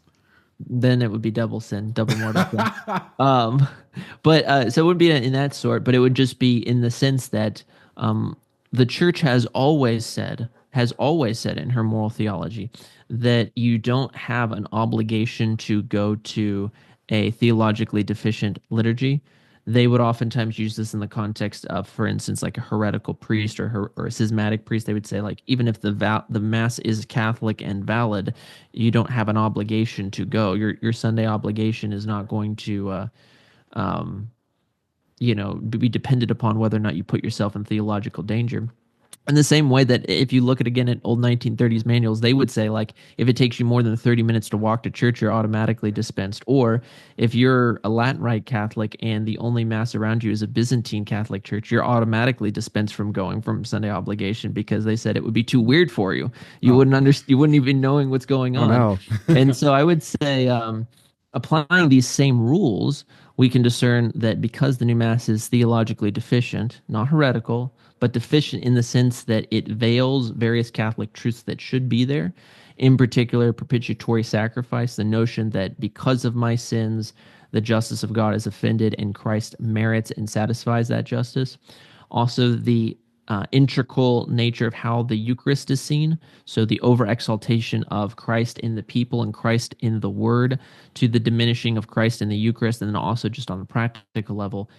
Then it would be double sin, double mortal sin. Um, but so it would be in that sort, but it would just be in the sense that the church has always said in her moral theology that you don't have an obligation to go to a theologically deficient liturgy. They would oftentimes use this in the context of, for instance, like a heretical priest or a schismatic priest. They would say, like, even if the mass is Catholic and valid, you don't have an obligation to go. Your Sunday obligation is not going to, be dependent upon whether or not you put yourself in theological danger. In the same way that if you look at again at old 1930s manuals, they would say, like, if it takes you more than 30 minutes to walk to church, you're automatically dispensed. Or if you're a Latin Rite Catholic and the only mass around you is a Byzantine Catholic church, you're automatically dispensed from going from Sunday obligation because they said it would be too weird for you. You wouldn't understand. You wouldn't even knowing what's going Oh on. no. And so I would say, applying these same rules, we can discern that because the new mass is theologically deficient, not heretical, but deficient in the sense that it veils various Catholic truths that should be there. In particular, propitiatory sacrifice, the notion that because of my sins, the justice of God is offended and Christ merits and satisfies that justice. Also, the integral nature of how the Eucharist is seen. So, the over exaltation of Christ in the people and Christ in the Word, to the diminishing of Christ in the Eucharist, and then also just on the practical level,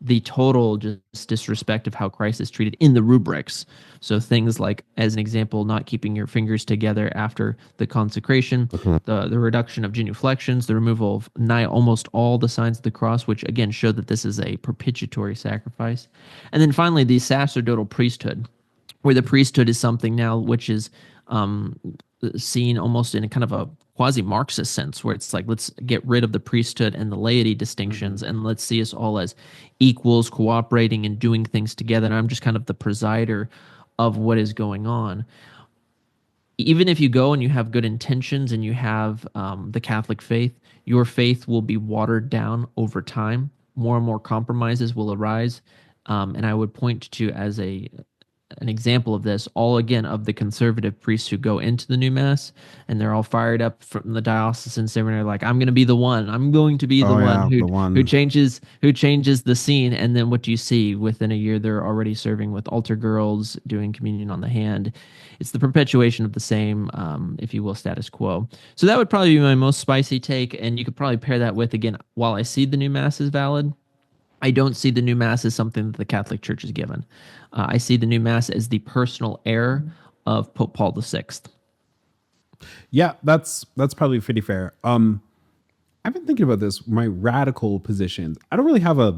the total just disrespect of how Christ is treated in the rubrics. So things like, as an example, not keeping your fingers together after the consecration, the reduction of genuflections, the removal of nigh almost all the signs of the cross, which again show that this is a propitiatory sacrifice. And then finally, the sacerdotal priesthood, where the priesthood is something now which is um, seen almost in a kind of a quasi-Marxist sense, where it's like, let's get rid of the priesthood and the laity distinctions, and let's see us all as equals, cooperating and doing things together. And I'm just kind of the presider of what is going on. Even if you go and you have good intentions and you have the Catholic faith, your faith will be watered down over time. More and more compromises will arise. And I would point to as an example of this, all again of the conservative priests who go into the new mass and they're all fired up from the diocesan seminary, like, I'm going to be the one. I'm going to be the Oh one yeah, who the one. changes the scene. And then what do you see? Within a year, they're already serving with altar girls, doing communion on the hand. It's the perpetuation of the same, if you will, status quo. So that would probably be my most spicy take, and you could probably pair that with, again, while I see the new mass is valid, I don't see the new mass as something that the Catholic Church is given. I see the new mass as the personal heir of Pope Paul VI. Yeah, that's probably pretty fair. I've been thinking about this, my radical positions. I don't really have I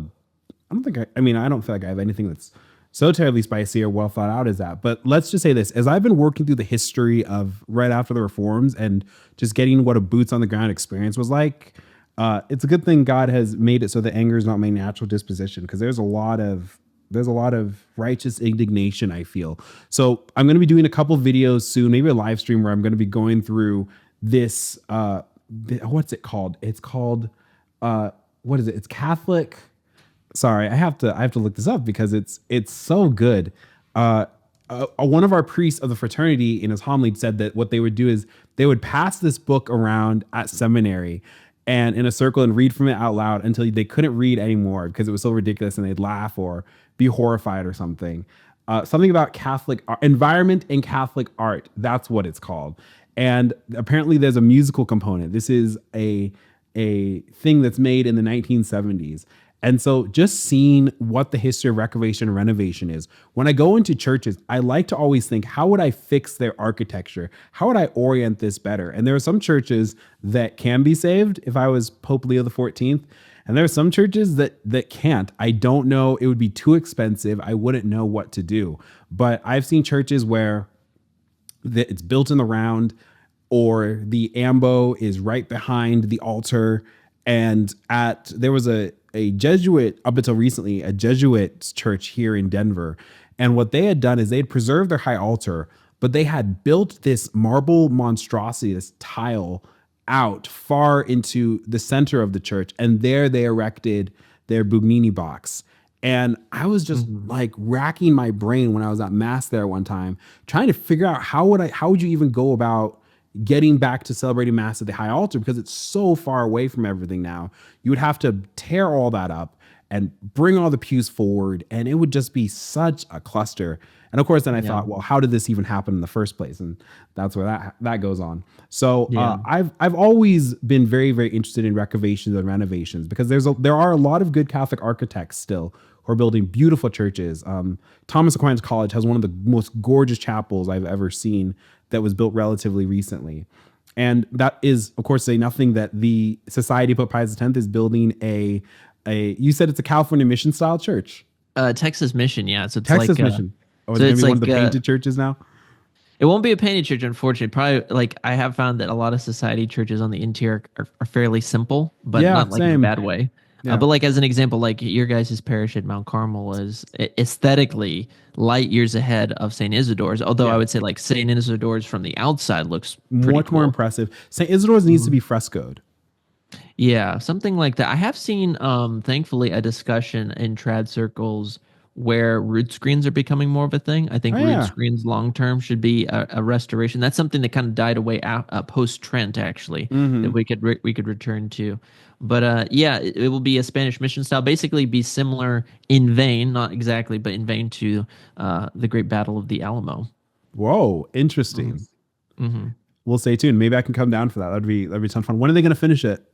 don't think I mean, I don't feel like I have anything that's so terribly spicy or well thought out as that. But let's just say this, as I've been working through the history of right after the reforms and just getting what a boots on the ground experience was like, it's a good thing God has made it so that anger is not my natural disposition, because there's a lot of righteous indignation, I feel. So I'm going to be doing a couple videos soon, maybe a live stream, where I'm going to be going through this. What's it called? It's called what is it? It's Catholic. Sorry, I have to look this up because it's so good. One of our priests of the fraternity in his homily said that what they would do is they would pass this book around at seminary and in a circle and read from it out loud until they couldn't read anymore because it was so ridiculous, and they'd laugh or be horrified or something. Something about Catholic environment in Catholic art. That's what it's called. And apparently there's a musical component. This is a thing that's made in the 1970s. And so just seeing what the history of Reclamation and renovation is, when I go into churches, I like to always think, how would I fix their architecture? How would I orient this better? And there are some churches that can be saved if I was Pope Leo the 14th. And there are some churches that can't. I don't know. It would be too expensive. I wouldn't know what to do. But I've seen churches where it's built in the round, or the ambo is right behind the altar. And there was a a Jesuit, up until recently, a Jesuit church here in Denver. And what they had done is they had preserved their high altar, but they had built this marble monstrosity, this tile out far into the center of the church. And there they erected their Bugnini box. And I was just like racking my brain when I was at mass there one time, trying to figure out how would you even go about getting back to celebrating mass at the high altar, because it's so far away from everything now. You would have to tear all that up and bring all the pews forward, and it would just be such a cluster. And of course, then I thought, well, how did this even happen in the first place? And that's where that goes on. So I've always been very, very interested in recavations and renovations, because there are a lot of good Catholic architects still who are building beautiful churches. Thomas Aquinas College has one of the most gorgeous chapels I've ever seen that was built relatively recently. And that is, of course, say nothing that the Society of Pope Pius X is building you said it's a California mission style church. Texas Mission, yeah. So it's Texas like, Mission. Oh, so it's maybe one of the painted churches now? It won't be a painted church, unfortunately. Probably, like, I have found that a lot of society churches on the interior are fairly simple, but not like in a bad way. Yeah. But like, as an example, like your guys' parish at Mount Carmel is aesthetically light years ahead of St. Isidore's. Although I would say like St. Isidore's from the outside looks much more impressive. St. Isidore's needs to be frescoed. Yeah, something like that. I have seen, thankfully, a discussion in trad circles where root screens are becoming more of a thing. I think root screens long term should be a restoration. That's something that kind of died away post Trent, actually, that we could return to. But it will be a Spanish mission style, basically be similar in vein, not exactly, but in vein to the Great Battle of the Alamo. Whoa, interesting. We'll stay tuned. Maybe I can come down for that. That'd be a ton of fun. When are they going to finish it?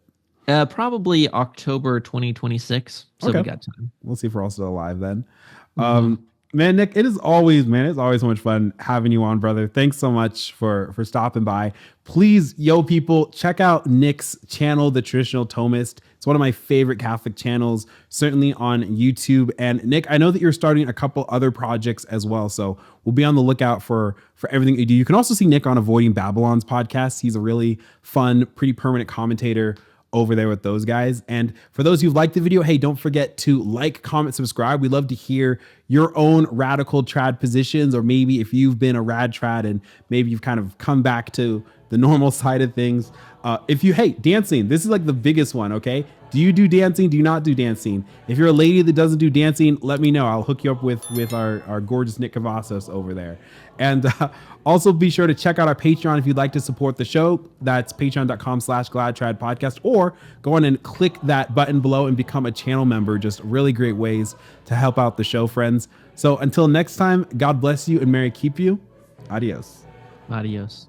Probably October 2026. So we got time. We'll see if we're all still alive then. Man, Nick, it is always so much fun having you on, brother. Thanks so much for stopping by. Please, people, check out Nick's channel, The Traditional Thomist. It's one of my favorite Catholic channels, certainly on YouTube. And Nick, I know that you're starting a couple other projects as well, so we'll be on the lookout for everything you do. You can also see Nick on Avoiding Babylon's podcast. He's a really fun, pretty permanent commentator over there with those guys. And for those who've liked the video, hey, don't forget to like, comment, subscribe. We love to hear your own radical trad positions, or maybe if you've been a rad trad and maybe you've kind of come back to the normal side of things. Dancing, this is like the biggest one, okay? Do you do dancing? Do you not do dancing? If you're a lady that doesn't do dancing, let me know. I'll hook you up with our gorgeous Nick Cavazos over there. And also be sure to check out our Patreon if you'd like to support the show. That's patreon.com/gladtradpodcast, or go on and click that button below and become a channel member. Just really great ways to help out the show, friends. So until next time, God bless you and Mary keep you. Adios. Adios.